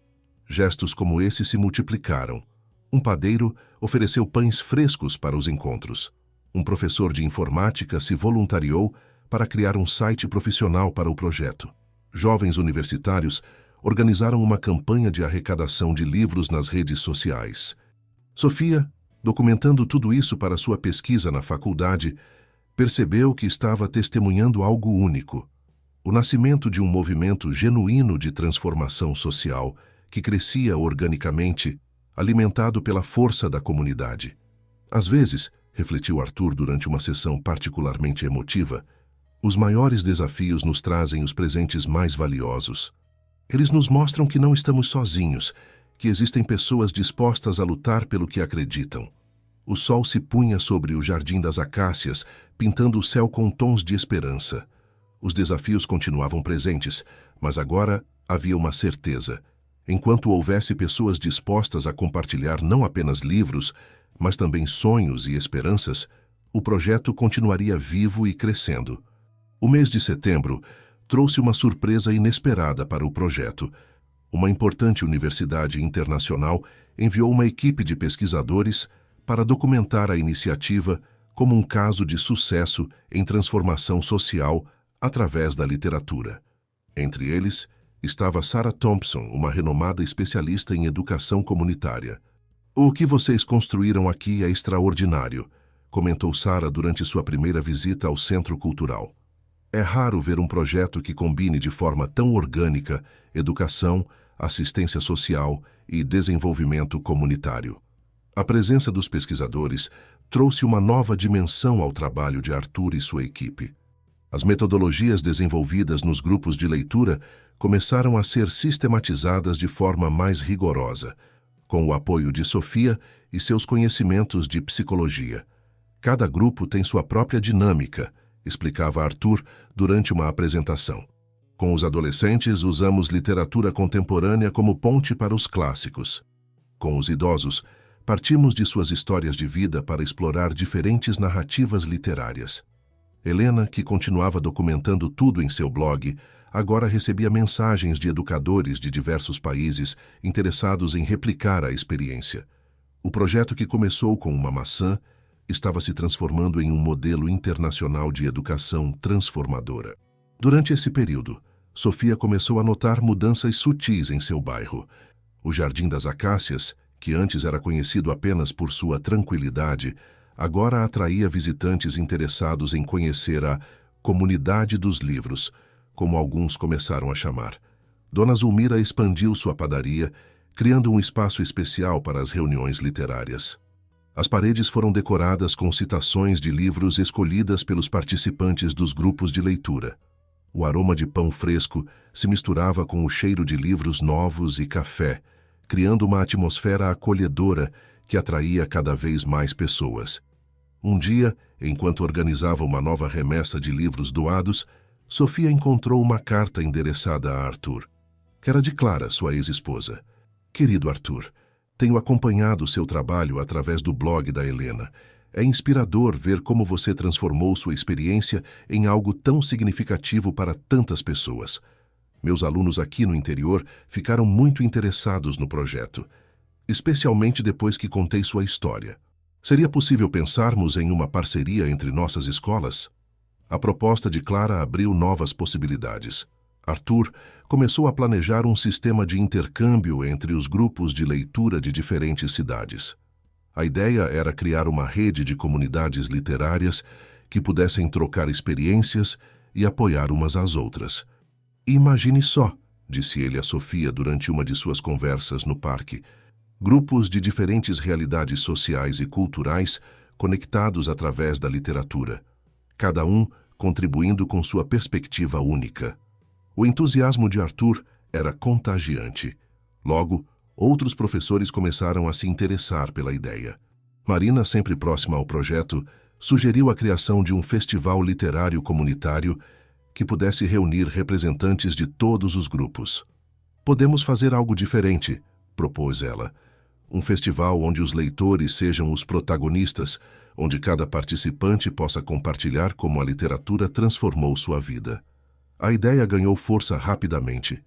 Gestos como esse se multiplicaram. Um padeiro ofereceu pães frescos para os encontros. Um professor de informática se voluntariou para criar um site profissional para o projeto. Jovens universitários organizaram uma campanha de arrecadação de livros nas redes sociais. Sofia, documentando tudo isso para sua pesquisa na faculdade, percebeu que estava testemunhando algo único: o nascimento de um movimento genuíno de transformação social que crescia organicamente, alimentado pela força da comunidade. Às vezes, refletiu Arthur durante uma sessão particularmente emotiva, os maiores desafios nos trazem os presentes mais valiosos. Eles nos mostram que não estamos sozinhos, que existem pessoas dispostas a lutar pelo que acreditam. O sol se punha sobre o Jardim das Acácias, pintando o céu com tons de esperança. Os desafios continuavam presentes, mas agora havia uma certeza. Enquanto houvesse pessoas dispostas a compartilhar não apenas livros, mas também sonhos e esperanças, o projeto continuaria vivo e crescendo. O mês de setembro trouxe uma surpresa inesperada para o projeto. Uma importante universidade internacional enviou uma equipe de pesquisadores para documentar a iniciativa como um caso de sucesso em transformação social através da literatura. Entre eles estava Sarah Thompson, uma renomada especialista em educação comunitária. "O que vocês construíram aqui é extraordinário", comentou Sarah durante sua primeira visita ao Centro Cultural. É raro ver um projeto que combine de forma tão orgânica educação, assistência social e desenvolvimento comunitário. A presença dos pesquisadores trouxe uma nova dimensão ao trabalho de Arthur e sua equipe. As metodologias desenvolvidas nos grupos de leitura começaram a ser sistematizadas de forma mais rigorosa, com o apoio de Sofia e seus conhecimentos de psicologia. Cada grupo tem sua própria dinâmica, explicava Arthur durante uma apresentação. Com os adolescentes, usamos literatura contemporânea como ponte para os clássicos. Com os idosos, partimos de suas histórias de vida para explorar diferentes narrativas literárias. Helena, que continuava documentando tudo em seu blog, agora recebia mensagens de educadores de diversos países interessados em replicar a experiência. O projeto, que começou com uma maçã, estava se transformando em um modelo internacional de educação transformadora. Durante esse período, Sofia começou a notar mudanças sutis em seu bairro. O Jardim das Acácias, que antes era conhecido apenas por sua tranquilidade, agora atraía visitantes interessados em conhecer a comunidade dos livros, como alguns começaram a chamar. Dona Zulmira expandiu sua padaria, criando um espaço especial para as reuniões literárias. As paredes foram decoradas com citações de livros escolhidas pelos participantes dos grupos de leitura. O aroma de pão fresco se misturava com o cheiro de livros novos e café, criando uma atmosfera acolhedora que atraía cada vez mais pessoas. Um dia, enquanto organizava uma nova remessa de livros doados, Sofia encontrou uma carta endereçada a Arthur. Era de Clara, sua ex-esposa. Querido Arthur, tenho acompanhado seu trabalho através do blog da Helena. É inspirador ver como você transformou sua experiência em algo tão significativo para tantas pessoas. Meus alunos aqui no interior ficaram muito interessados no projeto, especialmente depois que contei sua história. Seria possível pensarmos em uma parceria entre nossas escolas? A proposta de Clara abriu novas possibilidades. Arthur começou a planejar um sistema de intercâmbio entre os grupos de leitura de diferentes cidades. A ideia era criar uma rede de comunidades literárias que pudessem trocar experiências e apoiar umas às outras. Imagine só, disse ele a Sofia durante uma de suas conversas no parque, grupos de diferentes realidades sociais e culturais conectados através da literatura, cada um contribuindo com sua perspectiva única. O entusiasmo de Arthur era contagiante. Logo, outros professores começaram a se interessar pela ideia. Marina, sempre próxima ao projeto, sugeriu a criação de um festival literário comunitário que pudesse reunir representantes de todos os grupos. Podemos fazer algo diferente, propôs ela. Um festival onde os leitores sejam os protagonistas, onde cada participante possa compartilhar como a literatura transformou sua vida. A ideia ganhou força rapidamente.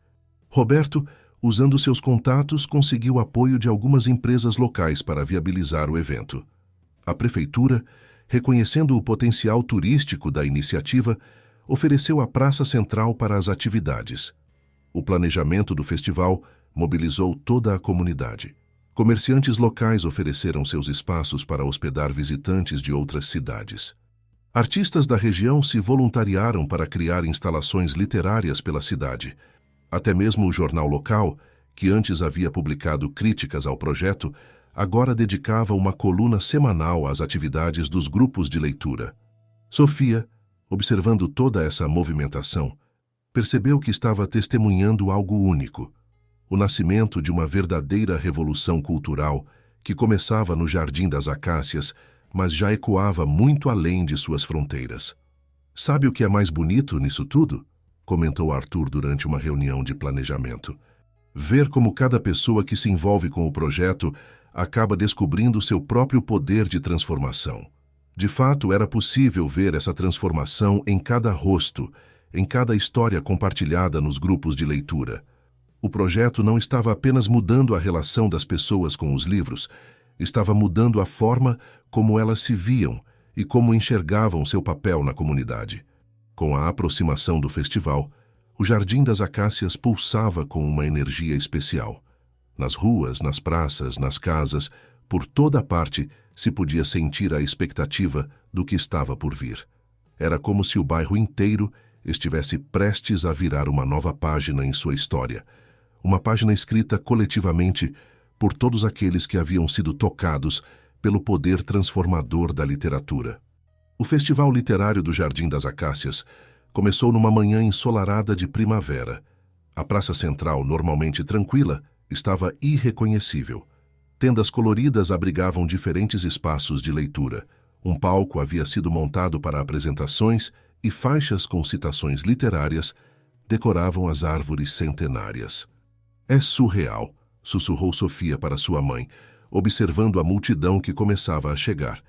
Roberto, usando seus contatos, conseguiu apoio de algumas empresas locais para viabilizar o evento. A prefeitura, reconhecendo o potencial turístico da iniciativa, ofereceu a praça central para as atividades. O planejamento do festival mobilizou toda a comunidade. Comerciantes locais ofereceram seus espaços para hospedar visitantes de outras cidades. Artistas da região se voluntariaram para criar instalações literárias pela cidade. Até mesmo o jornal local, que antes havia publicado críticas ao projeto, agora dedicava uma coluna semanal às atividades dos grupos de leitura. Sofia, observando toda essa movimentação, percebeu que estava testemunhando algo único, o nascimento de uma verdadeira revolução cultural que começava no Jardim das Acácias, mas já ecoava muito além de suas fronteiras. Sabe o que é mais bonito nisso tudo? Comentou Arthur durante uma reunião de planejamento. Ver como cada pessoa que se envolve com o projeto acaba descobrindo seu próprio poder de transformação. De fato, era possível ver essa transformação em cada rosto, em cada história compartilhada nos grupos de leitura. O projeto não estava apenas mudando a relação das pessoas com os livros, estava mudando a forma como elas se viam e como enxergavam seu papel na comunidade. Com a aproximação do festival, o Jardim das Acácias pulsava com uma energia especial. Nas ruas, nas praças, nas casas, por toda parte, se podia sentir a expectativa do que estava por vir. Era como se o bairro inteiro estivesse prestes a virar uma nova página em sua história, uma página escrita coletivamente por todos aqueles que haviam sido tocados pelo poder transformador da literatura. O Festival Literário do Jardim das Acácias começou numa manhã ensolarada de primavera. A praça central, normalmente tranquila, estava irreconhecível. Tendas coloridas abrigavam diferentes espaços de leitura. Um palco havia sido montado para apresentações e faixas com citações literárias decoravam as árvores centenárias. É surreal, sussurrou Sofia para sua mãe, observando a multidão que começava a chegar.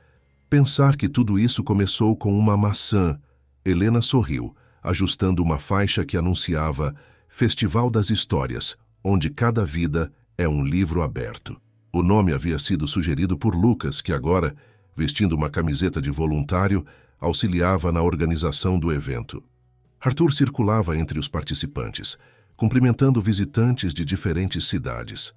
Pensar que tudo isso começou com uma maçã. Helena sorriu, ajustando uma faixa que anunciava Festival das Histórias, onde cada vida é um livro aberto. O nome havia sido sugerido por Lucas, que agora, vestindo uma camiseta de voluntário, auxiliava na organização do evento. Arthur circulava entre os participantes, cumprimentando visitantes de diferentes cidades.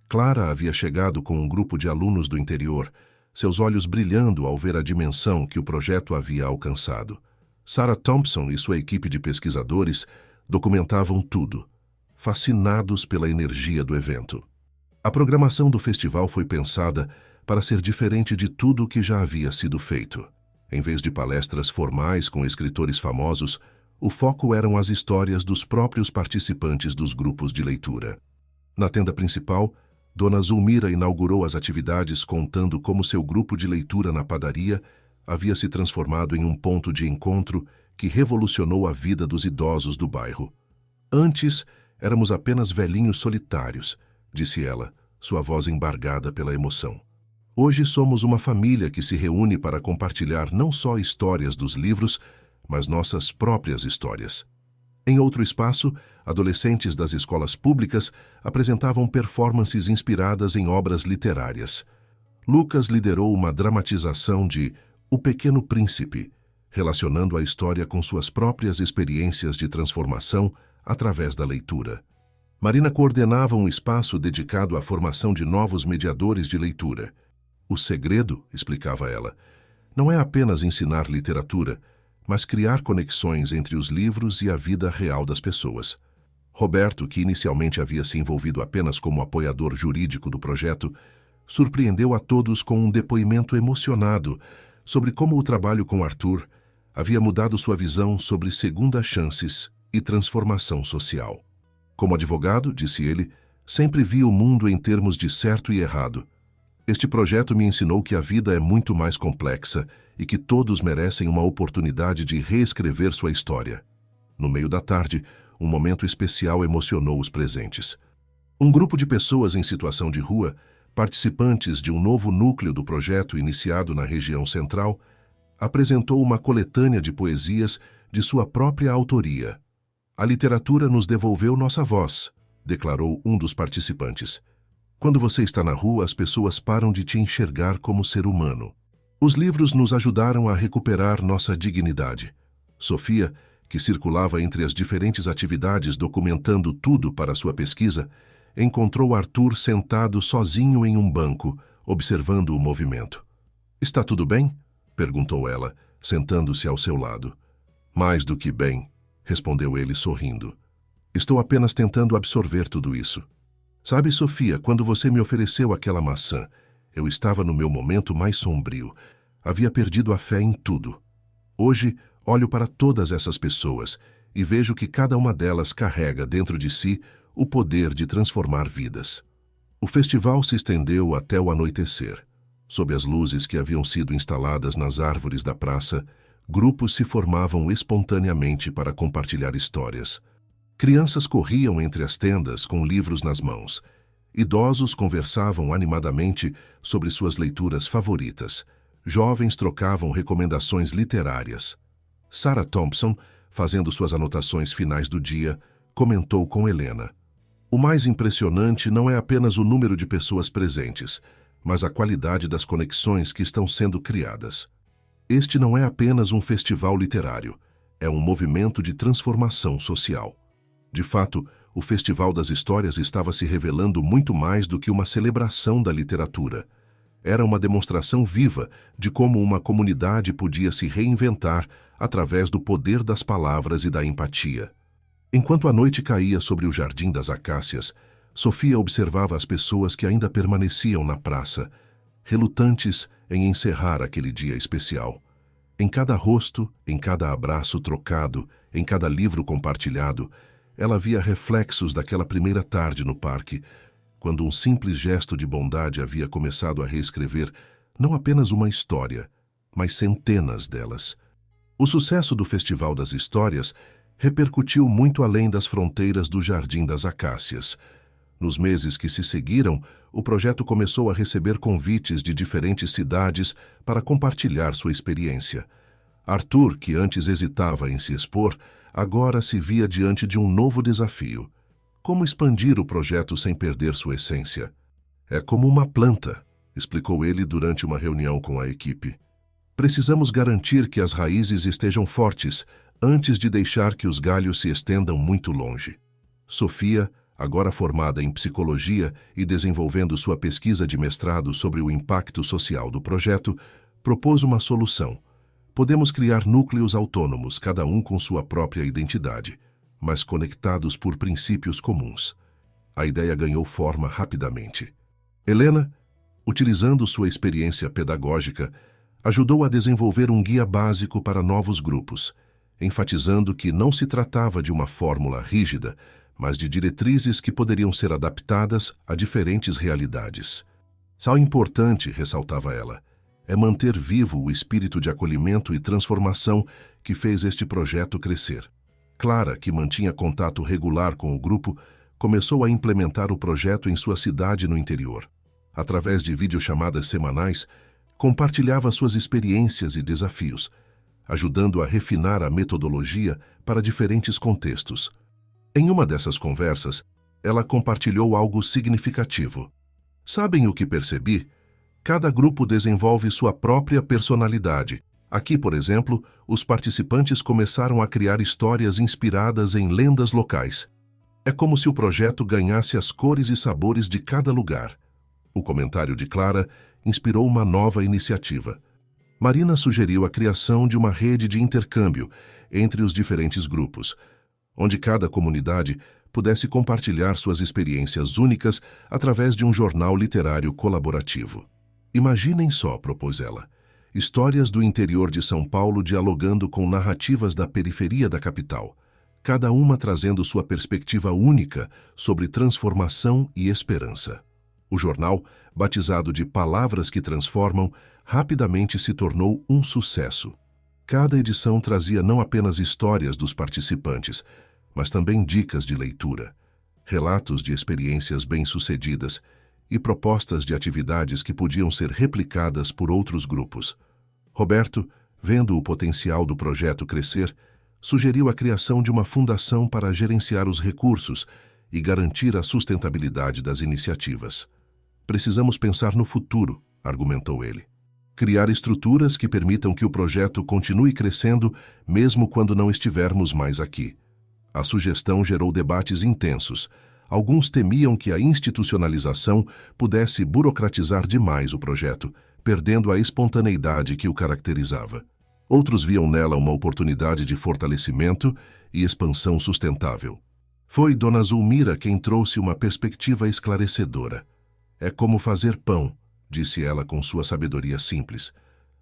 Clara havia chegado com um grupo de alunos do interior, seus olhos brilhando ao ver a dimensão que o projeto havia alcançado. Sarah Thompson e sua equipe de pesquisadores documentavam tudo. fascinados pela energia do evento. A programação do festival foi pensada para ser diferente de tudo o que já havia sido feito. Em vez de palestras formais com escritores famosos, o foco eram as histórias dos próprios participantes dos grupos de leitura. Na tenda principal, Dona Zulmira inaugurou as atividades contando como seu grupo de leitura na padaria havia se transformado em um ponto de encontro que revolucionou a vida dos idosos do bairro. Antes, éramos apenas velhinhos solitários, disse ela, sua voz embargada pela emoção. Hoje somos uma família que se reúne para compartilhar não só histórias dos livros, mas nossas próprias histórias. Em outro espaço, adolescentes das escolas públicas apresentavam performances inspiradas em obras literárias. Lucas liderou uma dramatização de O Pequeno Príncipe, relacionando a história com suas próprias experiências de transformação através da leitura. Marina coordenava um espaço dedicado à formação de novos mediadores de leitura. O segredo, explicava ela, não é apenas ensinar literatura, mas criar conexões entre os livros e a vida real das pessoas. Roberto, que inicialmente havia se envolvido apenas como apoiador jurídico do projeto, surpreendeu a todos com um depoimento emocionado sobre como o trabalho com Arthur havia mudado sua visão sobre segundas chances e transformação social. Como advogado, disse ele, sempre vi o mundo em termos de certo e errado. Este projeto me ensinou que a vida é muito mais complexa e que todos merecem uma oportunidade de reescrever sua história. No meio da tarde, um momento especial emocionou os presentes. Um grupo de pessoas em situação de rua, participantes de um novo núcleo do projeto iniciado na região central, apresentou uma coletânea de poesias de sua própria autoria. A literatura nos devolveu nossa voz, declarou um dos participantes. Quando você está na rua, as pessoas param de te enxergar como ser humano. Os livros nos ajudaram a recuperar nossa dignidade. Sofia, que circulava entre as diferentes atividades documentando tudo para sua pesquisa, encontrou Arthur sentado sozinho em um banco, observando o movimento. "Está tudo bem?" perguntou ela, sentando-se ao seu lado. "Mais do que bem", respondeu ele sorrindo. "Estou apenas tentando absorver tudo isso. Sabe, Sofia, quando você me ofereceu aquela maçã, eu estava no meu momento mais sombrio. Havia perdido a fé em tudo. Hoje, olho para todas essas pessoas e vejo que cada uma delas carrega dentro de si o poder de transformar vidas." O festival se estendeu até o anoitecer. Sob as luzes que haviam sido instaladas nas árvores da praça, grupos se formavam espontaneamente para compartilhar histórias. Crianças corriam entre as tendas com livros nas mãos. Idosos conversavam animadamente sobre suas leituras favoritas. Jovens trocavam recomendações literárias. Sarah Thompson, fazendo suas anotações finais do dia, comentou com Helena: "O mais impressionante não é apenas o número de pessoas presentes, mas a qualidade das conexões que estão sendo criadas. Este não é apenas um festival literário, é um movimento de transformação social." De fato, o Festival das Histórias estava se revelando muito mais do que uma celebração da literatura. Era uma demonstração viva de como uma comunidade podia se reinventar através do poder das palavras e da empatia. Enquanto a noite caía sobre o Jardim das Acácias, Sofia observava as pessoas que ainda permaneciam na praça, relutantes em encerrar aquele dia especial. Em cada rosto, em cada abraço trocado, em cada livro compartilhado, ela via reflexos daquela primeira tarde no parque, quando um simples gesto de bondade havia começado a reescrever não apenas uma história, mas centenas delas. O sucesso do Festival das Histórias repercutiu muito além das fronteiras do Jardim das Acácias. Nos meses que se seguiram, o projeto começou a receber convites de diferentes cidades para compartilhar sua experiência. Arthur, que antes hesitava em se expor, agora se via diante de um novo desafio. Como expandir o projeto sem perder sua essência? "É como uma planta", explicou ele durante uma reunião com a equipe. "Precisamos garantir que as raízes estejam fortes antes de deixar que os galhos se estendam muito longe." Sofia, agora formada em psicologia e desenvolvendo sua pesquisa de mestrado sobre o impacto social do projeto, propôs uma solução. Podemos criar núcleos autônomos, cada um com sua própria identidade. mas conectados por princípios comuns. A ideia ganhou forma rapidamente. Helena, utilizando sua experiência pedagógica, ajudou a desenvolver um guia básico para novos grupos, enfatizando que não se tratava de uma fórmula rígida, mas de diretrizes que poderiam ser adaptadas a diferentes realidades. O importante, ressaltava ela, é manter vivo o espírito de acolhimento e transformação que fez este projeto crescer. Clara, que mantinha contato regular com o grupo, começou a implementar o projeto em sua cidade no interior. Através de videochamadas semanais, compartilhava suas experiências e desafios, ajudando a refinar a metodologia para diferentes contextos. Em uma dessas conversas, ela compartilhou algo significativo. Sabem o que percebi? Cada grupo desenvolve sua própria personalidade. Aqui, por exemplo, os participantes começaram a criar histórias inspiradas em lendas locais. É como se o projeto ganhasse as cores e sabores de cada lugar. O comentário de Clara inspirou uma nova iniciativa. Marina sugeriu a criação de uma rede de intercâmbio entre os diferentes grupos, onde cada comunidade pudesse compartilhar suas experiências únicas através de um jornal literário colaborativo. Imaginem só, propôs ela, histórias do interior de São Paulo dialogando com narrativas da periferia da capital, cada uma trazendo sua perspectiva única sobre transformação e esperança. O jornal, batizado de Palavras que Transformam, rapidamente se tornou um sucesso. Cada edição trazia não apenas histórias dos participantes, mas também dicas de leitura, relatos de experiências bem-sucedidas e propostas de atividades que podiam ser replicadas por outros grupos. Roberto, vendo o potencial do projeto crescer, sugeriu a criação de uma fundação para gerenciar os recursos e garantir a sustentabilidade das iniciativas. Precisamos pensar no futuro, argumentou ele. Criar estruturas que permitam que o projeto continue crescendo mesmo quando não estivermos mais aqui. A sugestão gerou debates intensos. Alguns temiam que a institucionalização pudesse burocratizar demais o projeto, perdendo a espontaneidade que o caracterizava. Outros viam nela uma oportunidade de fortalecimento e expansão sustentável. Foi Dona Zulmira quem trouxe uma perspectiva esclarecedora. É como fazer pão, disse ela com sua sabedoria simples.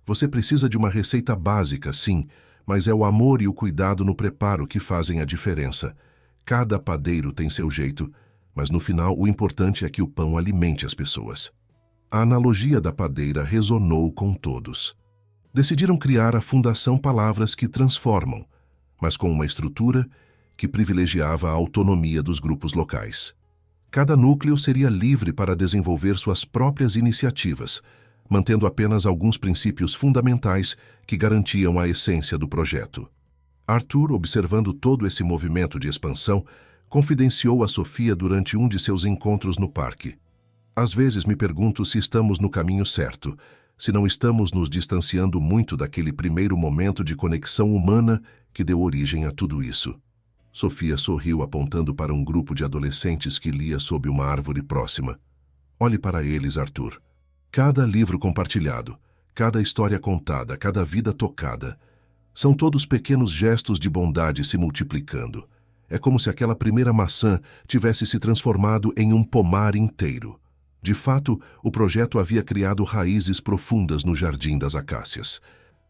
Você precisa de uma receita básica, sim, mas é o amor e o cuidado no preparo que fazem a diferença. Cada padeiro tem seu jeito, mas no final o importante é que o pão alimente as pessoas. A analogia da padeira resonou com todos. Decidiram criar a Fundação Palavras que Transformam, mas com uma estrutura que privilegiava a autonomia dos grupos locais. Cada núcleo seria livre para desenvolver suas próprias iniciativas, mantendo apenas alguns princípios fundamentais que garantiam a essência do projeto. Arthur, observando todo esse movimento de expansão, confidenciou a Sofia durante um de seus encontros no parque. Às vezes me pergunto se estamos no caminho certo, se não estamos nos distanciando muito daquele primeiro momento de conexão humana que deu origem a tudo isso. Sofia sorriu apontando para um grupo de adolescentes que lia sob uma árvore próxima. Olhe para eles, Arthur. Cada livro compartilhado, cada história contada, cada vida tocada, são todos pequenos gestos de bondade se multiplicando. É como se aquela primeira maçã tivesse se transformado em um pomar inteiro. De fato, o projeto havia criado raízes profundas no Jardim das Acácias,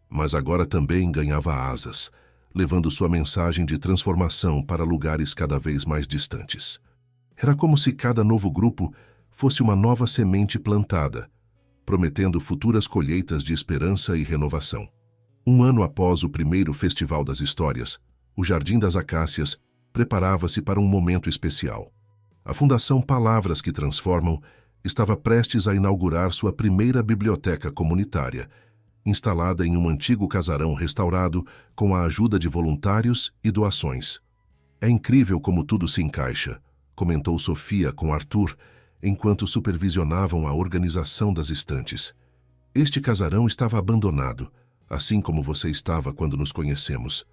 mas agora também ganhava asas, levando sua mensagem de transformação para lugares cada vez mais distantes. Era como se cada novo grupo fosse uma nova semente plantada, prometendo futuras colheitas de esperança e renovação. Um ano após o primeiro Festival das Histórias, o Jardim das Acácias preparava-se para um momento especial. A Fundação Palavras que Transformam estava prestes a inaugurar sua primeira biblioteca comunitária, instalada em um antigo casarão restaurado com a ajuda de voluntários e doações. É incrível como tudo se encaixa, comentou Sofia com Arthur, enquanto supervisionavam a organização das estantes. Este casarão estava abandonado, assim como você estava quando nos conhecemos.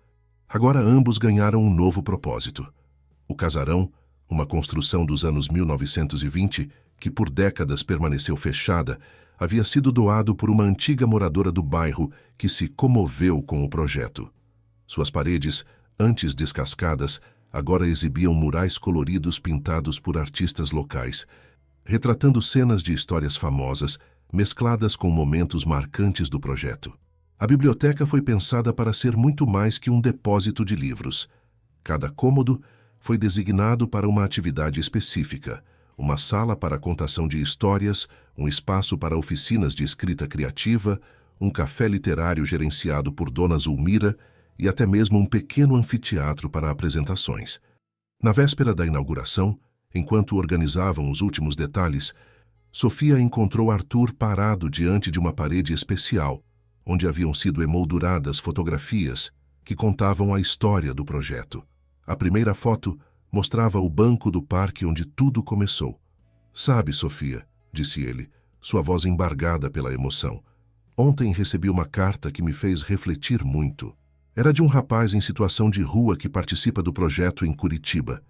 Agora ambos ganharam um novo propósito. O casarão, uma construção dos anos 1920, que por décadas permaneceu fechada, havia sido doado por uma antiga moradora do bairro que se comoveu com o projeto. Suas paredes, antes descascadas, agora exibiam murais coloridos pintados por artistas locais, retratando cenas de histórias famosas, mescladas com momentos marcantes do projeto. A biblioteca foi pensada para ser muito mais que um depósito de livros. Cada cômodo foi designado para uma atividade específica: uma sala para a contação de histórias, um espaço para oficinas de escrita criativa, um café literário gerenciado por Dona Zulmira e até mesmo um pequeno anfiteatro para apresentações. Na véspera da inauguração, enquanto organizavam os últimos detalhes, Sofia encontrou Arthur parado diante de uma parede especial, onde haviam sido emolduradas fotografias que contavam a história do projeto. A primeira foto mostrava o banco do parque onde tudo começou. "Sabe, Sofia", disse ele, sua voz embargada pela emoção, "ontem recebi uma carta que me fez refletir muito. Era de um rapaz em situação de rua que participa do projeto em Curitiba.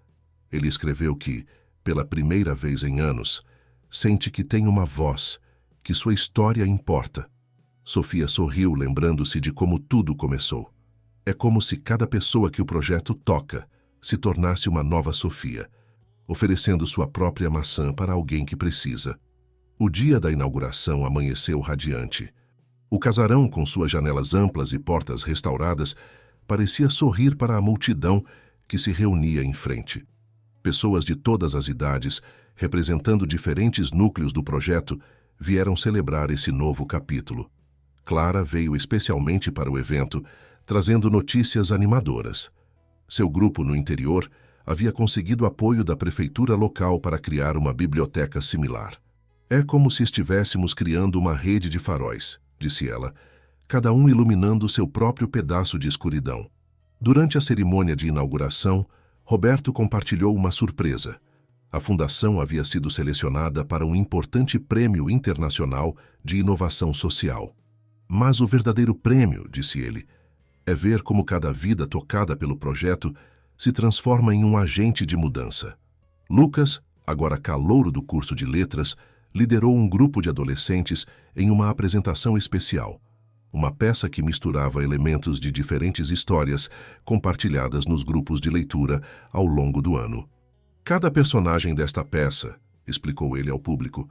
Ele escreveu que, pela primeira vez em anos, sente que tem uma voz, que sua história importa." Sofia sorriu, lembrando-se de como tudo começou. É como se cada pessoa que o projeto toca se tornasse uma nova Sofia, oferecendo sua própria maçã para alguém que precisa. O dia da inauguração amanheceu radiante. O casarão, com suas janelas amplas e portas restauradas, parecia sorrir para a multidão que se reunia em frente. Pessoas de todas as idades, representando diferentes núcleos do projeto, vieram celebrar esse novo capítulo. Clara veio especialmente para o evento, trazendo notícias animadoras. Seu grupo no interior havia conseguido apoio da prefeitura local para criar uma biblioteca similar. "É como se estivéssemos criando uma rede de faróis", disse ela, cada um iluminando seu próprio pedaço de escuridão. Durante a cerimônia de inauguração, Roberto compartilhou uma surpresa. A fundação havia sido selecionada para um importante prêmio internacional de inovação social. "Mas o verdadeiro prêmio", disse ele, "é ver como cada vida tocada pelo projeto se transforma em um agente de mudança." Lucas, agora calouro do curso de letras, liderou um grupo de adolescentes em uma apresentação especial, uma peça que misturava elementos de diferentes histórias compartilhadas nos grupos de leitura ao longo do ano. "Cada personagem desta peça", explicou ele ao público,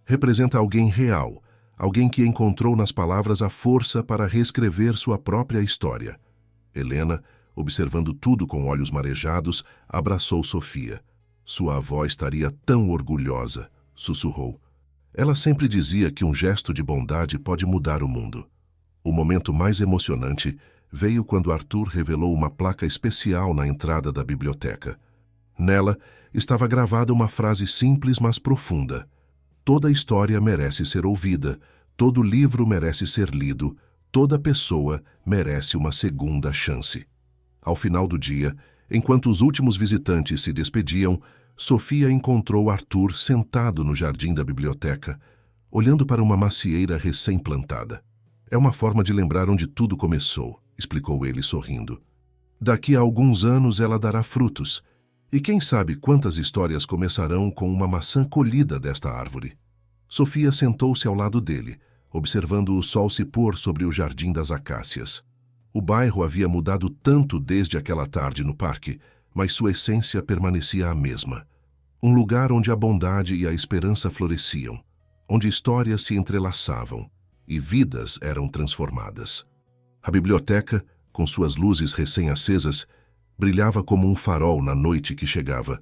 "representa alguém real, alguém que encontrou nas palavras a força para reescrever sua própria história." Helena, observando tudo com olhos marejados, abraçou Sofia. "Sua avó estaria tão orgulhosa", sussurrou. Ela sempre dizia que um gesto de bondade pode mudar o mundo. O momento mais emocionante veio quando Arthur revelou uma placa especial na entrada da biblioteca. Nela estava gravada uma frase simples, mas profunda: "Toda história merece ser ouvida, todo livro merece ser lido, toda pessoa merece uma segunda chance." Ao final do dia, enquanto os últimos visitantes se despediam, Sofia encontrou Arthur sentado no jardim da biblioteca, olhando para uma macieira recém-plantada. "É uma forma de lembrar onde tudo começou", explicou ele sorrindo. "Daqui a alguns anos ela dará frutos, e quem sabe quantas histórias começarão com uma maçã colhida desta árvore." Sofia sentou-se ao lado dele, observando o sol se pôr sobre o jardim das acácias. O bairro havia mudado tanto desde aquela tarde no parque, mas sua essência permanecia a mesma. Um lugar onde a bondade e a esperança floresciam, onde histórias se entrelaçavam e vidas eram transformadas. A biblioteca, com suas luzes recém-acesas, brilhava como um farol na noite que chegava,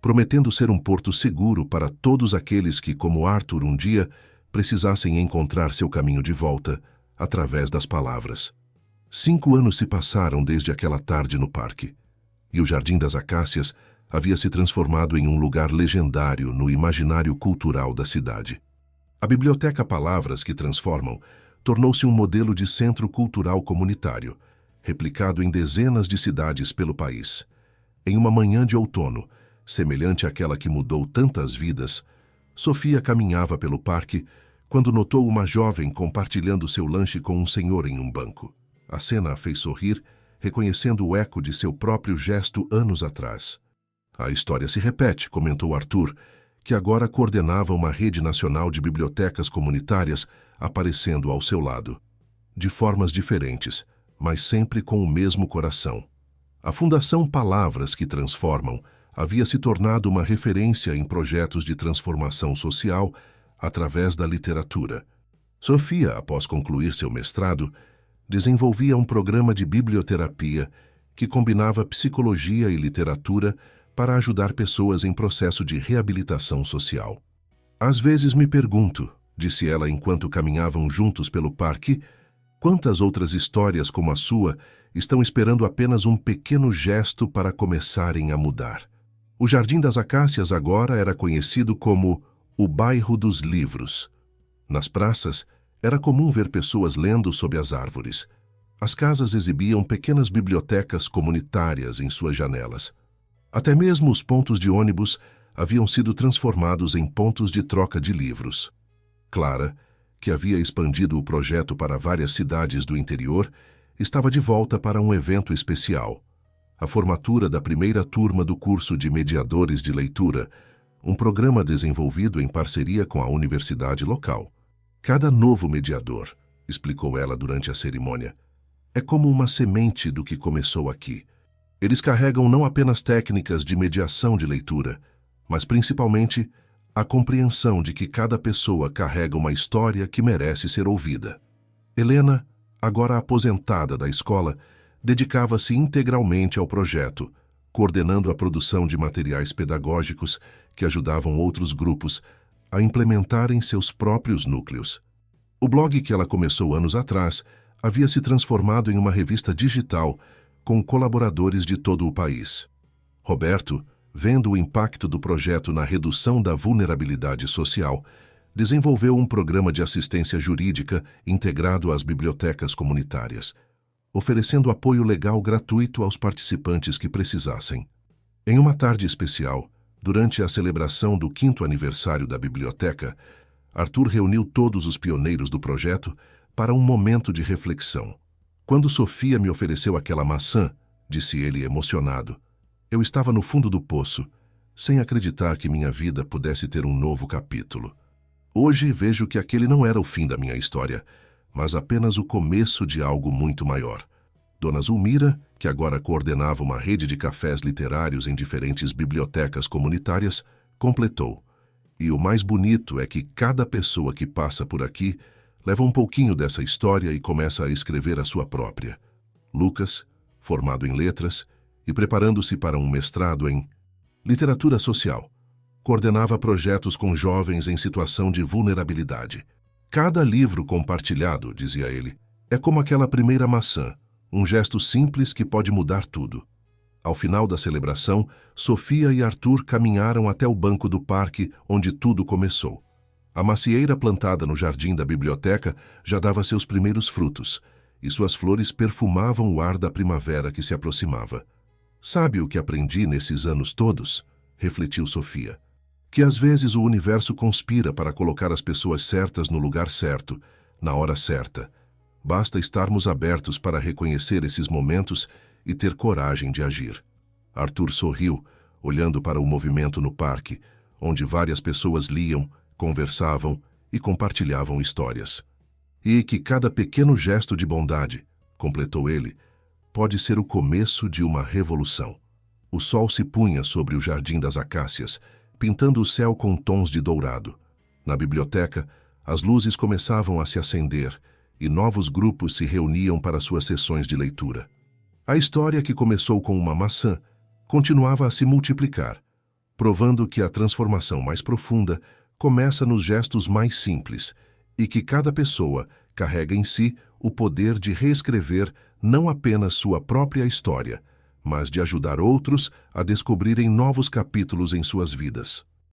prometendo ser um porto seguro para todos aqueles que, como Arthur um dia, precisassem encontrar seu caminho de volta através das palavras. 5 anos se passaram desde aquela tarde no parque, e o Jardim das Acácias havia se transformado em um lugar legendário no imaginário cultural da cidade. A Biblioteca Palavras que Transformam tornou-se um modelo de centro cultural comunitário, replicado em dezenas de cidades pelo país. Em uma manhã de outono, semelhante àquela que mudou tantas vidas, Sofia caminhava pelo parque quando notou uma jovem compartilhando seu lanche com um senhor em um banco. A cena a fez sorrir, reconhecendo o eco de seu próprio gesto anos atrás. "A história se repete", comentou Arthur, que agora coordenava uma rede nacional de bibliotecas comunitárias aparecendo ao seu lado. De formas diferentes, mas sempre com o mesmo coração: A Fundação Palavras que Transformam havia se tornado uma referência em projetos de transformação social através da literatura. Sofia, após concluir seu mestrado, desenvolvia um programa de biblioterapia que combinava psicologia e literatura para ajudar pessoas em processo de reabilitação social. Às vezes me pergunto, disse ela enquanto caminhavam juntos pelo parque, quantas outras histórias como a sua estão esperando apenas um pequeno gesto para começarem a mudar. O Jardim das Acácias agora era conhecido como o bairro dos livros. Nas praças, era comum ver pessoas lendo sob as árvores. As casas exibiam pequenas bibliotecas comunitárias em suas janelas. Até mesmo os pontos de ônibus haviam sido transformados em pontos de troca de livros. Clara, que havia expandido o projeto para várias cidades do interior, estava de volta para um evento especial. A formatura da primeira turma do curso de Mediadores de Leitura, um programa desenvolvido em parceria com a universidade local. Cada novo mediador, explicou ela durante a cerimônia, é como uma semente do que começou aqui. Eles carregam não apenas técnicas de mediação de leitura, mas principalmente a compreensão de que cada pessoa carrega uma história que merece ser ouvida. Helena, agora aposentada da escola, dedicava-se integralmente ao projeto, coordenando a produção de materiais pedagógicos que ajudavam outros grupos a implementarem seus próprios núcleos. O blog que ela começou anos atrás havia se transformado em uma revista digital com colaboradores de todo o país. Roberto, vendo o impacto do projeto na redução da vulnerabilidade social, desenvolveu um programa de assistência jurídica integrado às bibliotecas comunitárias, oferecendo apoio legal gratuito aos participantes que precisassem. Em uma tarde especial, durante a celebração do 5º aniversário da biblioteca, Arthur reuniu todos os pioneiros do projeto para um momento de reflexão. Quando Sofia me ofereceu aquela maçã, disse ele emocionado, eu estava no fundo do poço, sem acreditar que minha vida pudesse ter um novo capítulo. Hoje vejo que aquele não era o fim da minha história, mas apenas o começo de algo muito maior. Dona Zulmira, que agora coordenava uma rede de cafés literários em diferentes bibliotecas comunitárias, completou. E o mais bonito é que cada pessoa que passa por aqui leva um pouquinho dessa história e começa a escrever a sua própria. Lucas, formado em letras e preparando-se para um mestrado em literatura social, coordenava projetos com jovens em situação de vulnerabilidade. Cada livro compartilhado, dizia ele, é como aquela primeira maçã, um gesto simples que pode mudar tudo. Ao final da celebração, Sofia e Arthur caminharam até o banco do parque onde tudo começou. A macieira plantada no jardim da biblioteca já dava seus primeiros frutos, e suas flores perfumavam o ar da primavera que se aproximava. Sabe o que aprendi nesses anos todos? Refletiu Sofia. Que às vezes o universo conspira para colocar as pessoas certas no lugar certo, na hora certa. Basta estarmos abertos para reconhecer esses momentos e ter coragem de agir. Arthur sorriu, olhando para o movimento no parque, onde várias pessoas liam, conversavam e compartilhavam histórias. E que cada pequeno gesto de bondade, completou ele, pode ser o começo de uma revolução. O sol se punha sobre o Jardim das Acácias, pintando o céu com tons de dourado. Na biblioteca, as luzes começavam a se acender e novos grupos se reuniam para suas sessões de leitura. A história que começou com uma maçã continuava a se multiplicar, provando que a transformação mais profunda começa nos gestos mais simples e que cada pessoa carrega em si o poder de reescrever não apenas sua própria história, mas de ajudar outros a descobrirem novos capítulos em suas vidas.